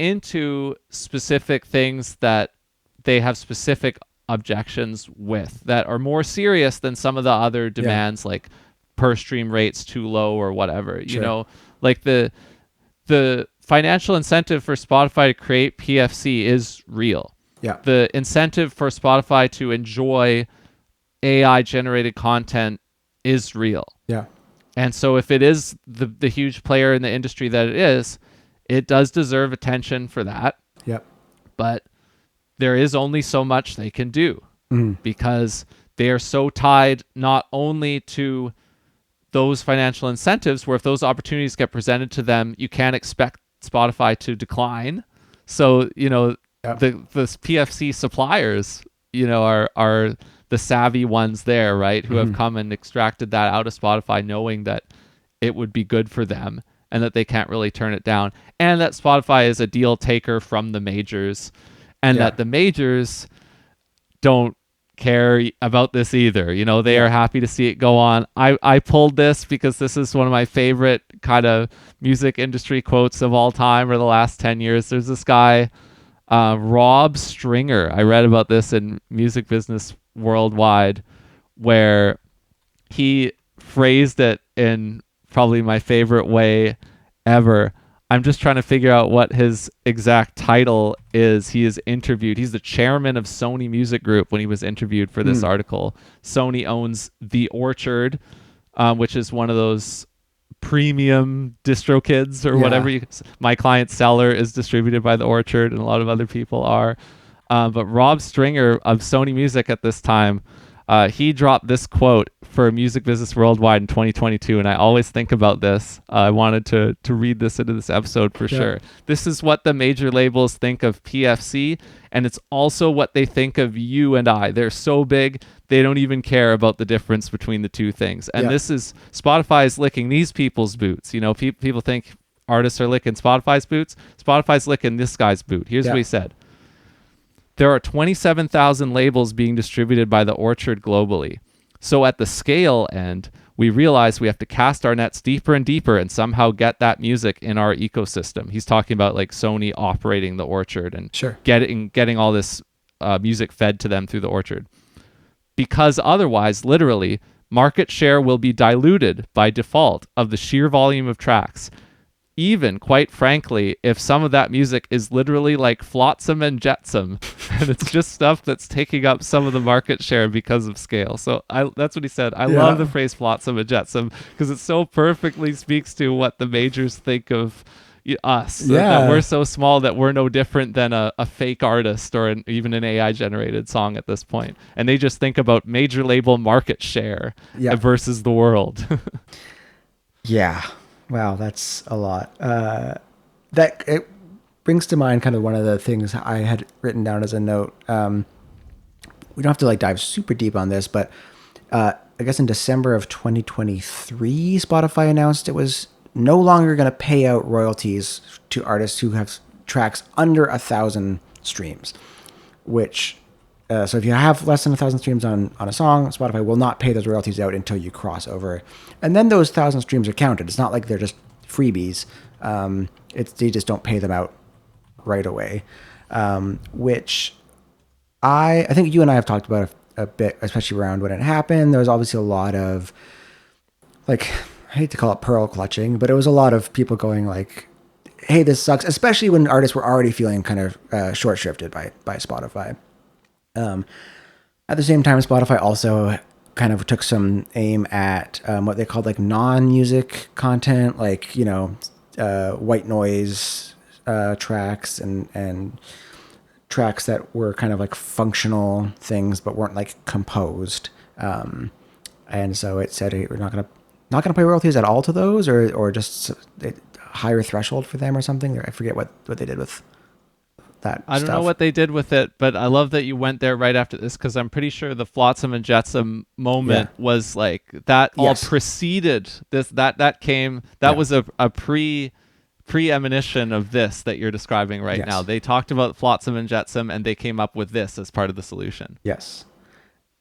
into specific things that they have specific objections with that are more serious than some of the other demands, like per stream rates too low or whatever. Sure. Like the financial incentive for Spotify to create PFC is real. Yeah. The incentive for Spotify to enjoy AI generated content is real. Yeah. And so if it is the huge player in the industry that it does deserve attention for that. Yep. But there is only so much they can do because they are so tied not only to those financial incentives, where if those opportunities get presented to them, you can't expect Spotify to decline. So, Yep. the PFC suppliers, are the savvy ones there, right? Who have come and extracted that out of Spotify, knowing that it would be good for them and that they can't really turn it down. And that Spotify is a deal taker from the majors, and that the majors don't care about this either. They are happy to see it go on. I pulled this because this is one of my favorite kind of music industry quotes of all time or the last 10 years. There's this guy, Rob Stringer. I read about this in Music Business Worldwide, where he phrased it in probably my favorite way ever. I'm just trying to figure out what his exact title is. He is interviewed. He's the chairman of Sony Music Group when he was interviewed for this article. Sony owns The Orchard, which is one of those premium distro kids or whatever. My client Seller is distributed by The Orchard, and a lot of other people are. But Rob Stringer of Sony Music at this time, he dropped this quote for Music Business Worldwide in 2022, and I always think about this. I wanted to read this into this episode for sure. This is what the major labels think of PFC, and it's also what they think of you and I. They're so big, they don't even care about the difference between the two things. And this is, Spotify is licking these people's boots. People think artists are licking Spotify's boots. Spotify's licking this guy's boot. Here's what he said. There are 27,000 labels being distributed by The Orchard globally. So at the scale end, we realize we have to cast our nets deeper and deeper and somehow get that music in our ecosystem. He's talking about like Sony operating The Orchard and getting all this music fed to them through The Orchard. Because otherwise, literally, market share will be diluted by default of the sheer volume of tracks. Even, quite frankly, if some of that music is literally like flotsam and jetsam, and it's just stuff that's taking up some of the market share because of scale. So that's what he said. I love the phrase flotsam and jetsam because it so perfectly speaks to what the majors think of us. That we're so small that we're no different than a fake artist or even an AI generated song at this point. And they just think about major label market share versus the world. Wow, that's a lot. That it brings to mind kind of one of the things I had written down as a note. We don't have to dive super deep on this, but I guess in December of 2023, Spotify announced it was no longer going to pay out royalties to artists who have tracks under 1,000 streams, which So if you have less than 1,000 streams on a song, Spotify will not pay those royalties out until you cross over. And then those 1,000 streams are counted. It's not like they're just freebies. They just don't pay them out right away, which I think you and I have talked about a bit, especially around when it happened. There was obviously a lot of, like, I hate to call it pearl clutching, but it was a lot of people going like, hey, this sucks, especially when artists were already feeling kind of short shrifted by Spotify. At the same time, Spotify also kind of took some aim at what they called like non-music content, like, white noise tracks and tracks that were kind of like functional things but weren't like composed. And so it said, hey, we're not gonna pay royalties at all to those, or just a higher threshold for them or something. I forget what they did with that I don't know stuff. what they did with it, but I love that you went there right after this, because I'm pretty sure the Flotsam and Jetsam moment Yeah. was like that all Yes. preceded this. That came. That Yeah. was a preemonition of this that you're describing right now. Yes. They talked about Flotsam and Jetsam, and they came up with this as part of the solution. Yes.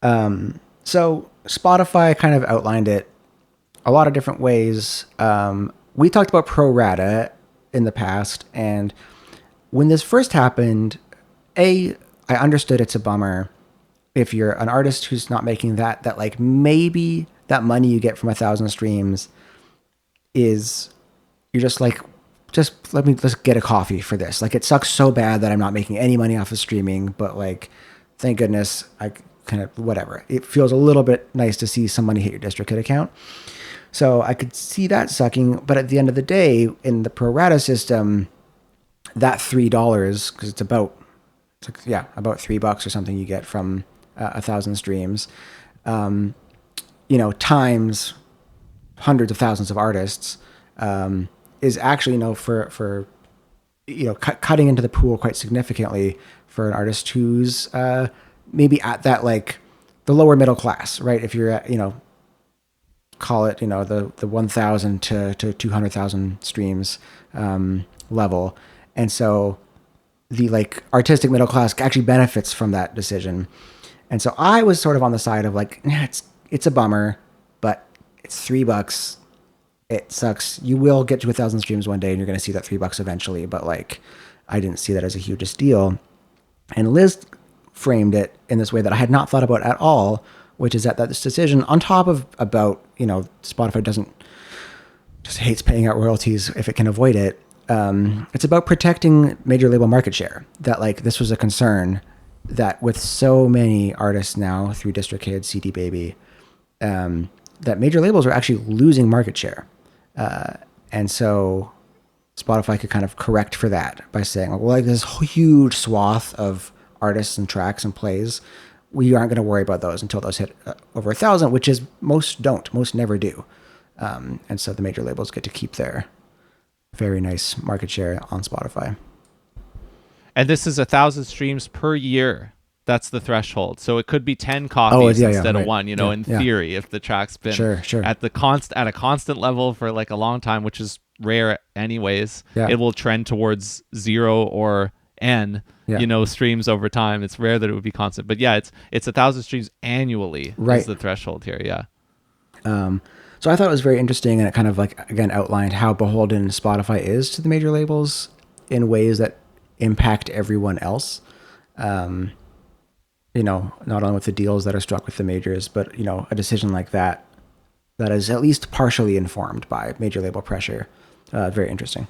So Spotify kind of outlined it a lot of different ways. We talked about pro rata in the past, and when this first happened, I understood it's a bummer if you're an artist who's not making that like maybe that money you get from 1,000 streams is, you're just like, let's get a coffee for this. Like, it sucks so bad that I'm not making any money off of streaming, but like, thank goodness I kind of, whatever. It feels a little bit nice to see some money hit your DistroKid account. So I could see that sucking, but at the end of the day, in the pro rata system, that $3, because it's about $3 or something you get from 1,000 streams, times hundreds of thousands of artists, is actually, for cutting into the pool quite significantly for an artist who's maybe at that, like, the lower middle class, right? If you're at, call it, the 1,000 to 200,000 streams level. And so the like artistic middle class actually benefits from that decision. And so I was sort of on the side of like, it's a bummer, but it's $3. It sucks. You will get to 1,000 streams one day and you're going to see that $3 eventually. But like, I didn't see that as a hugest deal. And Liz framed it in this way that I had not thought about at all, which is that this decision, on top of about, Spotify just hates paying out royalties if it can avoid it. It's about protecting major label market share. That like, this was a concern that with so many artists now through DistroKid, CD Baby, that major labels are actually losing market share. And so Spotify could kind of correct for that by saying, well, like, this huge swath of artists and tracks and plays, we aren't going to worry about those until those hit over 1,000, which is most never do. And so the major labels get to keep their very nice market share on Spotify. And this is 1,000 streams per year. That's the threshold. So it could be 10 copies instead of one, in theory, if the track's been sure. at a constant level for like a long time, which is rare anyways. Yeah. It will trend towards 0 or N, streams over time. It's rare that it would be constant. But yeah, it's 1,000 streams annually is the threshold here. Yeah. So I thought it was very interesting, and it kind of like, again, outlined how beholden Spotify is to the major labels in ways that impact everyone else. Not only with the deals that are struck with the majors, but, a decision like that is at least partially informed by major label pressure. Very interesting.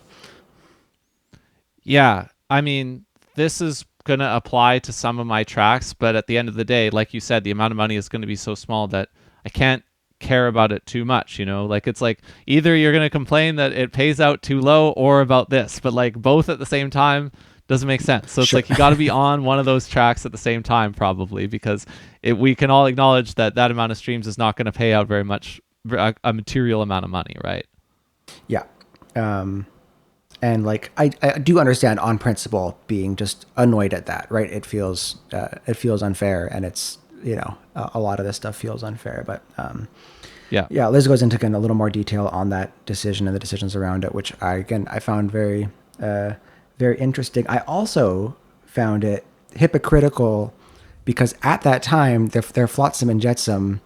Yeah. I mean, this is going to apply to some of my tracks, but at the end of the day, like you said, the amount of money is going to be so small that I can't care about it too much. Like, it's like either you're going to complain that it pays out too low or about this, but like both at the same time doesn't make sense. So it's like you got to be on one of those tracks at the same time, probably, because we can all acknowledge that amount of streams is not going to pay out very much, a material amount of money, right? Yeah. And like, I do understand on principle being just annoyed at that, right? It feels unfair, and it's, a lot of this stuff feels unfair, but yeah, Liz goes into a little more detail on that decision and the decisions around it, which I found very, very interesting. I also found it hypocritical because at that time, their Flotsam and Jetsam,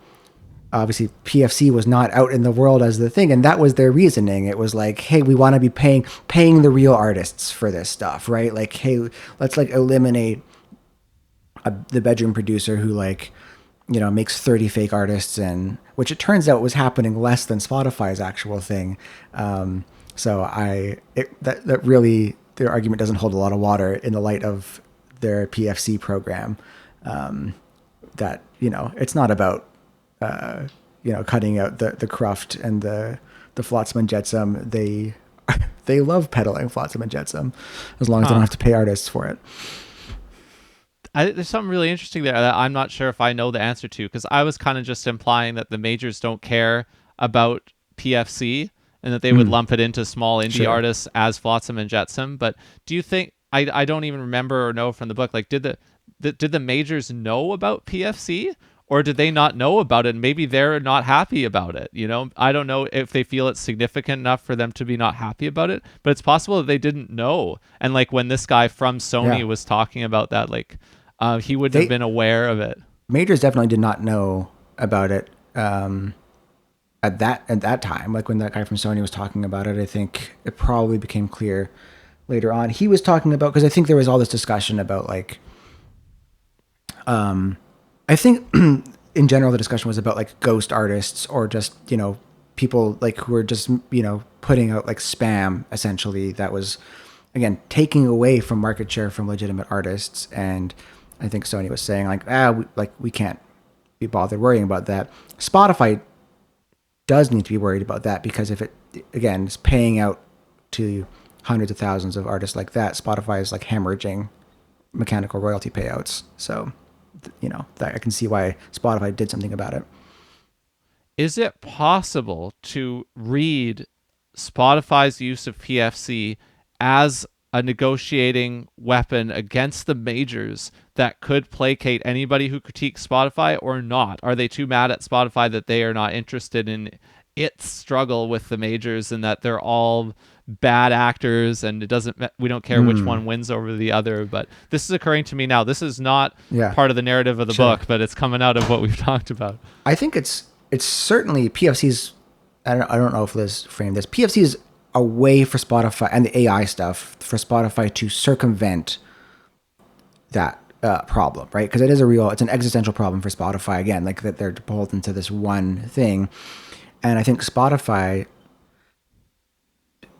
obviously PFC was not out in the world as the thing, and that was their reasoning. It was like, hey, we want to be paying the real artists for this stuff, right? Like, hey, let's like eliminate the bedroom producer who like, makes 30 fake artists, and which it turns out was happening less than Spotify's actual thing. So that really, their argument doesn't hold a lot of water in the light of their PFC program. That it's not about cutting out the cruft and the flotsam and jetsam. They love peddling flotsam and jetsam as long as they don't have to pay artists for it. There's something really interesting there that I'm not sure if I know the answer to, because I was kind of just implying that the majors don't care about PFC and that they would lump it into small indie artists as Flotsam and Jetsam. But do you think, I don't even remember or know from the book, like did the majors know about PFC, or did they not know about it? And maybe they're not happy about it. I don't know if they feel it's significant enough for them to be not happy about it, but it's possible that they didn't know. And like when this guy from Sony was talking about that, like he wouldn't have been aware of it. Majors definitely did not know about it at that time. Like when that guy from Sony was talking about it, I think it probably became clear later on. He was talking about, because I think there was all this discussion about like, I think in general the discussion was about like ghost artists, or just people like who were just putting out like spam essentially, that was again taking away from market share from legitimate artists. And I think Sony was saying like, we can't be bothered worrying about that. Spotify does need to be worried about that, because if it again is paying out to hundreds of thousands of artists like that, Spotify is like hemorrhaging mechanical royalty payouts. So that I can see why Spotify did something about it. Is it possible to read Spotify's use of PFC as a negotiating weapon against the majors that could placate anybody who critiques Spotify, or not? Are they too mad at Spotify that they are not interested in its struggle with the majors, and that they're all bad actors, and we don't care which one wins over the other? But this is occurring to me now. This is not part of the narrative of the book, but it's coming out of what we've talked about. I think it's certainly PFC's. I don't know if Liz framed this. PFC is a way for Spotify and the AI stuff for Spotify to circumvent that problem, right? Because it's an existential problem for Spotify, again, like that they're beholden to this one thing. And I think Spotify,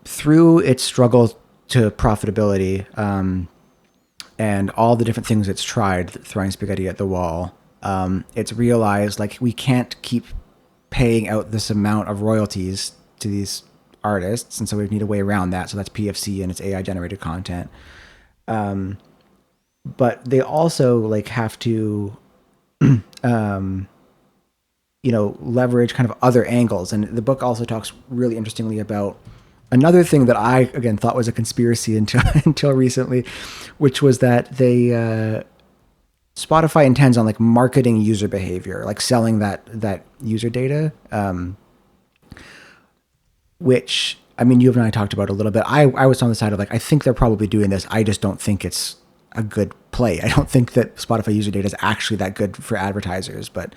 through its struggle to profitability and all the different things it's tried, throwing spaghetti at the wall, it's realized like we can't keep paying out this amount of royalties to these artists, and so we need a way around that. So that's PFC and its AI generated content. But they also like have to leverage kind of other angles. And the book also talks really interestingly about another thing that I, again, thought was a conspiracy until recently, which was that Spotify intends on like marketing user behavior, like selling that user data, which, I mean, you and I talked about a little bit. I was on the side of like, I think they're probably doing this. I just don't think it's a good play. I don't think that Spotify user data is actually that good for advertisers, but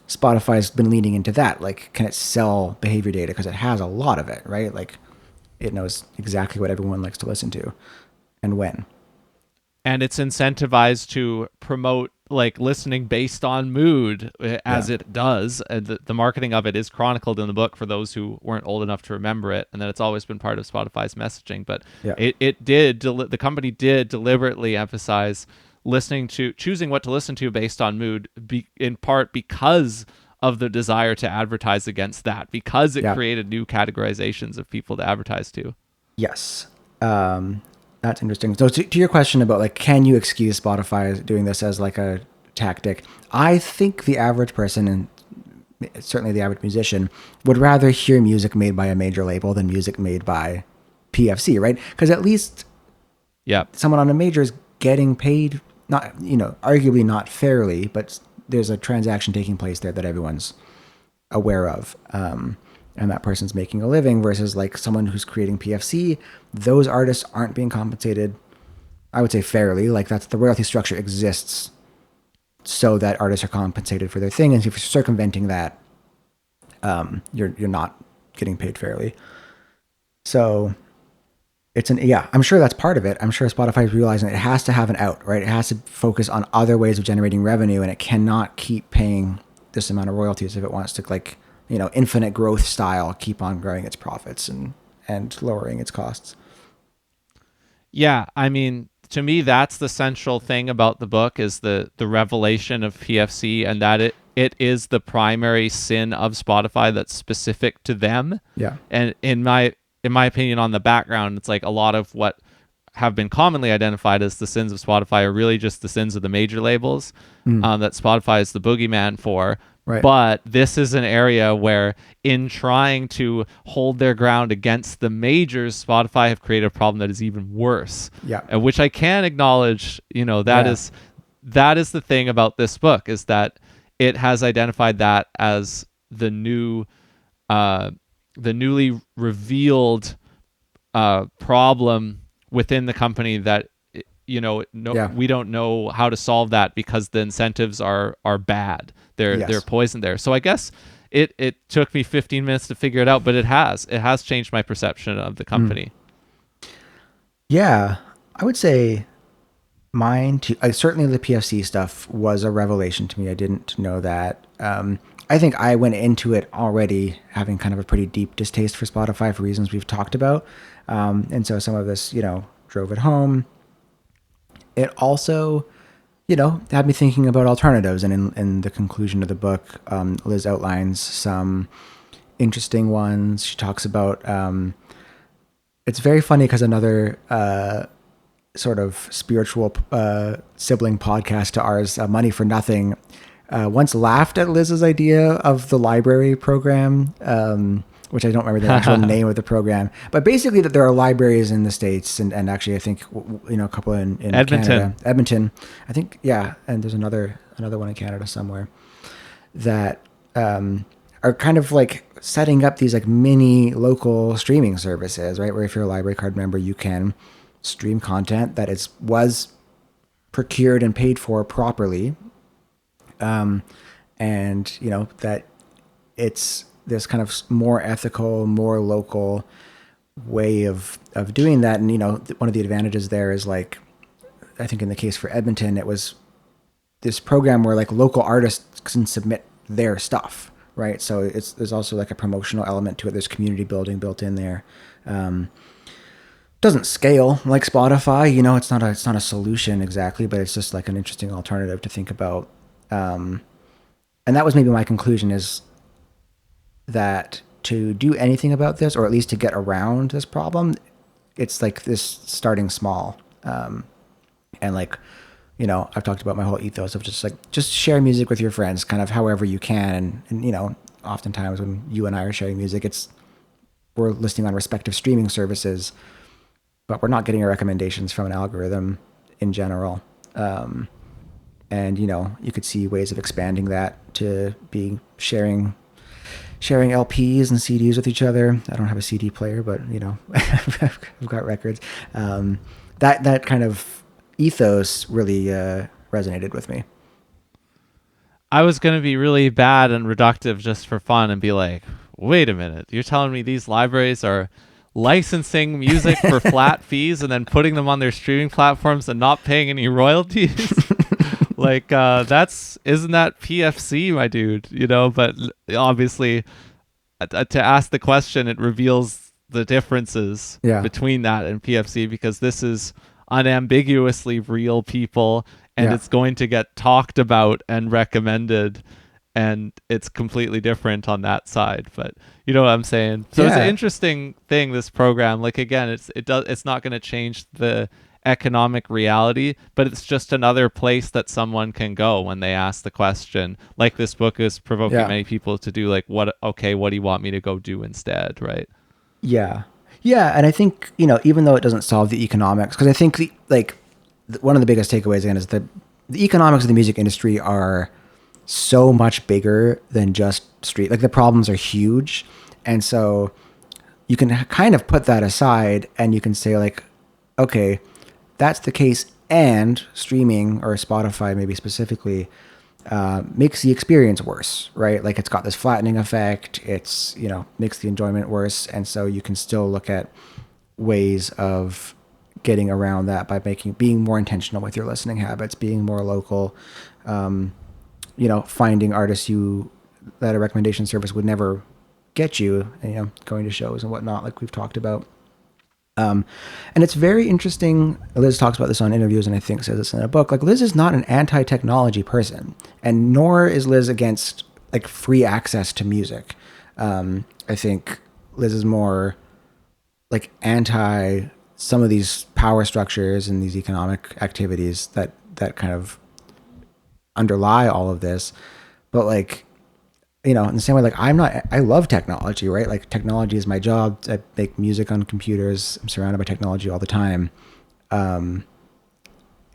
Spotify's been leaning into that. Like, can it sell behavior data? Because it has a lot of it, right? Like, it knows exactly what everyone likes to listen to and when. And it's incentivized to promote like listening based on mood, as it does. And the marketing of it is chronicled in the book for those who weren't old enough to remember it. And that it's always been part of Spotify's messaging. But the company did deliberately emphasize choosing what to listen to based on mood, in part because of the desire to advertise against that, because it created new categorizations of people to advertise to. Yes. That's interesting. So to your question about like, can you excuse Spotify doing this as like a tactic? I think the average person, and certainly the average musician, would rather hear music made by a major label than music made by PFC, right? Because at least someone on a major is getting paid, not, arguably not fairly, but there's a transaction taking place there that everyone's aware of. And that person's making a living, versus like someone who's creating PFC. Those artists aren't being compensated, I would say, fairly. Like, that's the royalty structure exists so that artists are compensated for their thing. And if you're circumventing that, you're not getting paid fairly. So I'm sure that's part of it. I'm sure Spotify is realizing it has to have an out, right? It has to focus on other ways of generating revenue, and it cannot keep paying this amount of royalties if it wants to, like, infinite growth style, keep on growing its profits and lowering its costs. Yeah, I mean, to me, that's the central thing about the book is the revelation of PFC, and that it is the primary sin of Spotify that's specific to them. Yeah. And in my opinion, on the background, it's like a lot of what have been commonly identified as the sins of Spotify are really just the sins of the major labels, that Spotify is the boogeyman for. Right. But this is an area where, in trying to hold their ground against the majors, Spotify have created a problem that is even worse. Yeah. Which I can acknowledge. That is the thing about this book, is that it has identified that as the newly revealed problem within the company that we don't know how to solve that because the incentives are bad. They're poisoned there. So I guess it took me 15 minutes to figure it out, but it has changed my perception of the company. Yeah, I would say mine too. Certainly the PFC stuff was a revelation to me. I didn't know that. I think I went into it already having kind of a pretty deep distaste for Spotify for reasons we've talked about. And so some of this, drove it home. It also, had me thinking about alternatives. And in the conclusion of the book, Liz outlines some interesting ones. She talks about, it's very funny because another sort of spiritual sibling podcast to ours, Money for Nothing, once laughed at Liz's idea of the library program, which I don't remember the actual name of the program, but basically that there are libraries in the States and actually I think, a couple in Edmonton. Canada. Edmonton, I think, yeah. And there's another one in Canada somewhere that are kind of like setting up these like mini local streaming services, right? Where if you're a library card member, you can stream content that was procured and paid for properly. And that it's this kind of more ethical, more local way of doing that. And, one of the advantages there is, like, I think in the case for Edmonton, it was this program where like local artists can submit their stuff, right? So there's also like a promotional element to it. There's community building built in there. Doesn't scale like Spotify, it's not a solution exactly, but it's just like an interesting alternative to think about. And that was maybe my conclusion, is that to do anything about this, or at least to get around this problem, it's like this starting small. And like, I've talked about my whole ethos of just share music with your friends, kind of however you can. And oftentimes when you and I are sharing music, we're listening on respective streaming services, but we're not getting our recommendations from an algorithm in general. And, you could see ways of expanding that to be sharing LPs and CDs with each other. I don't have a CD player, but, I've got records. That kind of ethos really resonated with me. I was going to be really bad and reductive just for fun and be like, wait a minute, you're telling me these libraries are licensing music for flat fees and then putting them on their streaming platforms and not paying any royalties? Like, isn't that PFC, my dude? But obviously, to ask the question, it reveals the differences between that and PFC, because this is unambiguously real people, and it's going to get talked about and recommended, and it's completely different on that side. But you know what I'm saying? So it's an interesting thing, this program. Like, again, it's not going to change the economic reality, but it's just another place that someone can go when they ask the question. Like, this book is provoking many people to do, like, what do you want me to go do instead, right? Yeah, and I think, even though it doesn't solve the economics, because I think one of the biggest takeaways again is that the economics of the music industry are so much bigger than just street. Like, the problems are huge, and so you can kind of put that aside and you can say, like, okay, that's the case, and streaming, or Spotify maybe specifically, makes the experience worse, right? Like it's got this flattening effect. It's, makes the enjoyment worse. And so you can still look at ways of getting around that by being more intentional with your listening habits, being more local, finding artists that a recommendation service would never get you, going to shows and whatnot, like we've talked about. And it's very interesting. Liz talks about this on interviews, and I think says this in a book. Like Liz is not an anti-technology person, and nor is Liz against like free access to music. I think Liz is more like anti some of these power structures and these economic activities that kind of underlie all of this. But like, in the same way, like I love technology, right? Like technology is my job. I make music on computers. I'm surrounded by technology all the time.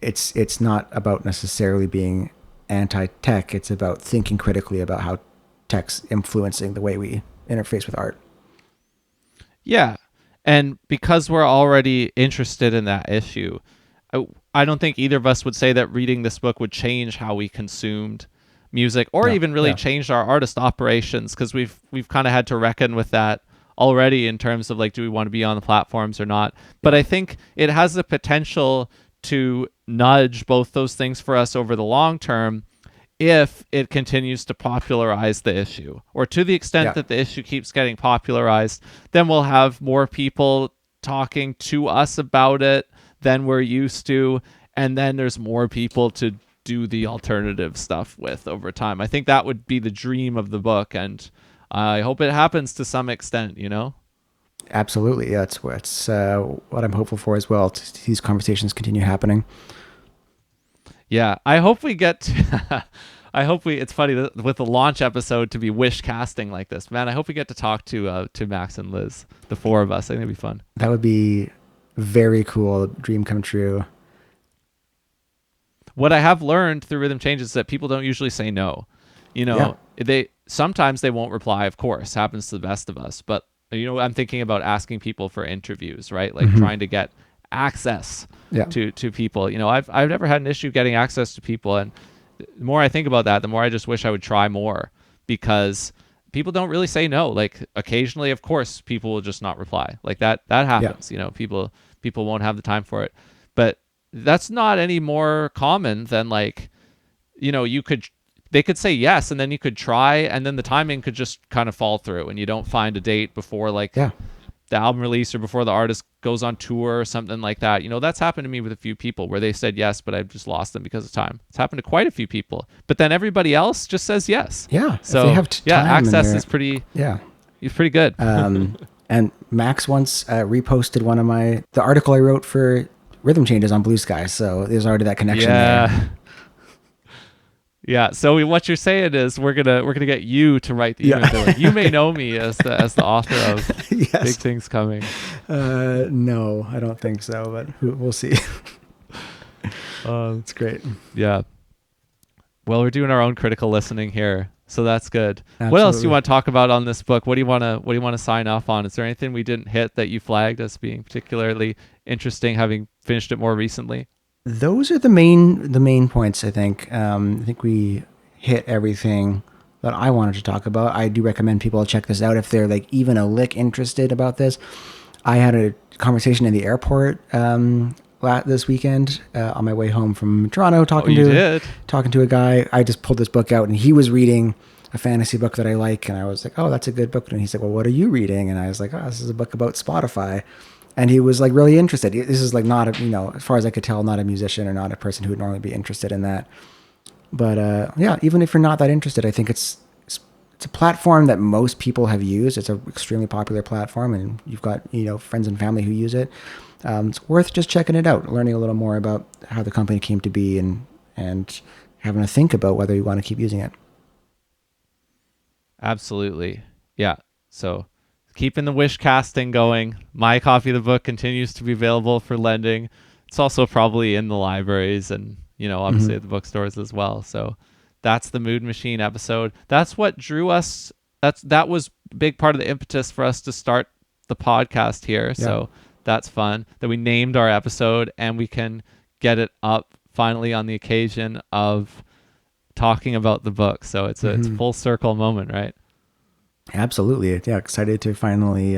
It's not about necessarily being anti-tech. It's about thinking critically about how tech's influencing the way we interface with art. Yeah. And because we're already interested in that issue, I don't think either of us would say that reading this book would change how we consumed music or No, even really yeah, changed our artist operations, because we've kind of had to reckon with that already in terms of like, do we want to be on the platforms or not? But I think it has the potential to nudge both those things for us over the long term if it continues to popularize the issue, or to the extent yeah, that the issue keeps getting popularized, then we'll have more people talking to us about it than we're used to, and then there's more people to do the alternative stuff with over time. I think that would be the dream of the book, and I hope it happens to some extent. absolutely. Yeah, that's what I'm hopeful for as well. These conversations continue happening. Yeah, I hope we get to, it's funny with the launch episode to be wish casting like this. Man, I hope we get to talk to Max and Liz, the four of us. I think it'd be fun. That would be very cool. Dream come true. What I have learned through Rhythm Changes is that people don't usually say no. Yeah. They sometimes they won't reply, of course, happens to the best of us, but I'm thinking about asking people for interviews, right? Like trying to get access Yeah. to people. I've never had an issue getting access to people, and the more I think about that, the more I just wish I would try more, because people don't really say no. Like occasionally, of course, people will just not reply. Like that Yeah. happens. People won't have the time for it. But that's not any more common than like, they could say yes, and then you could try, and then the timing could just kind of fall through, and you don't find a date before like Yeah. the album release or before the artist goes on tour or something like that. That's happened to me with a few people where they said yes, but I've just lost them because of time. It's happened to quite a few people, but then everybody else just says yes. Yeah. So if they have yeah, time access is pretty yeah. good. And Max once reposted the article I wrote for Rhythm Changes on Blue Sky. So there's already that connection there. Yeah. Yeah, so what you're saying is we're gonna get you to write the email. Yeah. Like, you may know me as the author of Yes. Big Things Coming. No, I don't think so, but we'll see. It's great. Yeah. Well, we're doing our own critical listening here, so that's good. What else do you Absolutely. want to talk about on this book? What do you want to sign off on? Is there anything we didn't hit that you flagged as being particularly interesting, having finished it more recently? Those are the main points, I think. I think we hit everything that I wanted to talk about. I do recommend people check this out if they're like even a lick interested about this. I had a conversation in the airport this weekend on my way home from Toronto, talking to a guy. I just pulled this book out, and he was reading a fantasy book that I like, and I was like, "Oh, that's a good book." And he said, "Well, what are you reading?" And I was like, "Oh, this is a book about Spotify." And he was like really interested. This is like not as far as I could tell, not a musician or not a person who would normally be interested in that. But yeah, even if you're not that interested, I think it's a platform that most people have used. It's an extremely popular platform, and you've got friends and family who use it. It's worth just checking it out, learning a little more about how the company came to be, and having to think about whether you want to keep using it. Absolutely. Yeah. So keeping the wish casting going. My copy of the book continues to be available for lending. It's also probably in the libraries and, obviously at the bookstores as well. So that's the Mood Machine episode. That's what drew us. That was a big part of the impetus for us to start the podcast here. Yeah. So that's fun that we named our episode, and we can get it up finally on the occasion of talking about the book. So it's a full circle moment, right? Absolutely. Yeah. Excited to finally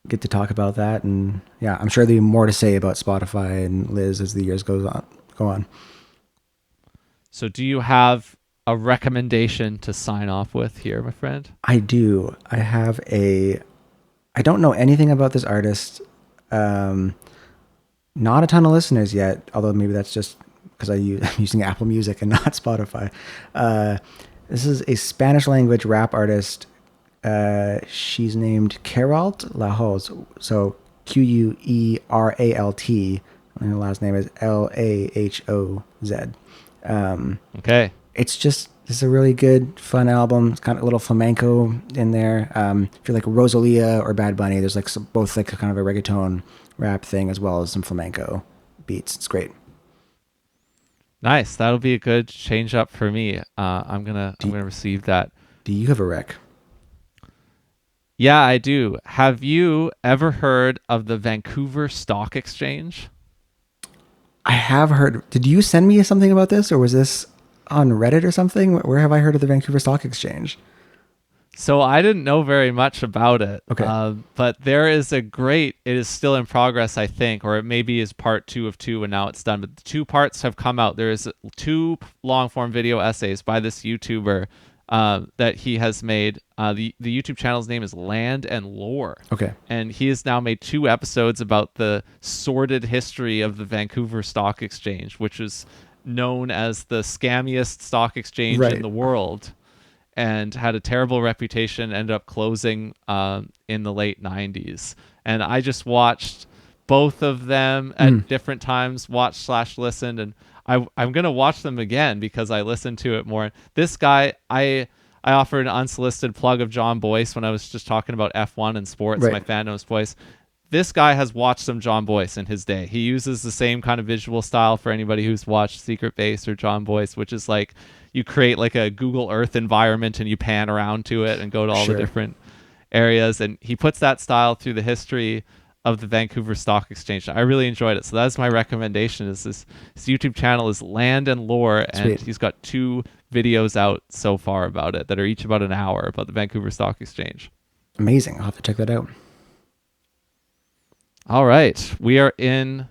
get to talk about that. And yeah, I'm sure there'll be more to say about Spotify and Liz as the years go on. So do you have a recommendation to sign off with here, my friend? I do. I don't know anything about this artist. Not a ton of listeners yet, although maybe that's just because I'm using Apple Music and not Spotify. This is a Spanish language rap artist. She's named Queralt Lahoz. So Queuralt. And her last name is Lahoz. Okay. It's a really good, fun album. It's got a little flamenco in there. If you're like Rosalia or Bad Bunny, there's like both like kind of a reggaeton rap thing as well as some flamenco beats. It's great. Nice. That'll be a good change up for me. I'm gonna receive that. Do you have a rec? Yeah, I do. Have you ever heard of the Vancouver Stock Exchange? I have heard. Did you send me something about this, or was this on Reddit or something? Where have I heard of the Vancouver Stock Exchange? So I didn't know very much about it. Okay. But there is it is still in progress, I think, or it maybe is part 2 of 2 and now it's done. But the 2 parts have come out. There is 2 long form video essays by this YouTuber that he has made. The YouTube channel's name is Land and Lore. Okay. And he has now made 2 episodes about the sordid history of the Vancouver Stock Exchange, which is known as the scammiest stock exchange in the world, and had a terrible reputation, ended up closing in the late 90s. And I just watched both of them at different times, watched/listened, and I'm going to watch them again because I listened to it more. This guy, I offered an unsolicited plug of John Boyce when I was just talking about F1 and sports, my fandom of sports. This guy has watched some John Boyce in his day. He uses the same kind of visual style for anybody who's watched Secret Base or John Boyce, which is like you create like a Google Earth environment and you pan around to it and go to all the different areas. And he puts that style through the history of the Vancouver Stock Exchange. I really enjoyed it. So that's my recommendation. Is this YouTube channel is Land and Lore, and he's got 2 videos out so far about it that are each about an hour about the Vancouver Stock Exchange. Amazing. I'll have to check that out. All right. We are in,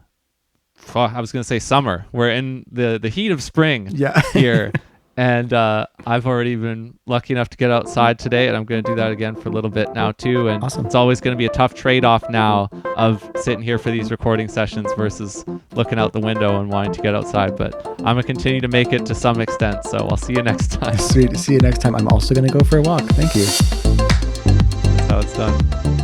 I was going to say summer. We're in the heat of spring here. And I've already been lucky enough to get outside today, and I'm going to do that again for a little bit now too. And It's always going to be a tough trade-off now of sitting here for these recording sessions versus looking out the window and wanting to get outside. But I'm going to continue to make it to some extent. So I'll see you next time. Sweet. See you next time. I'm also going to go for a walk. Thank you. That's how it's done.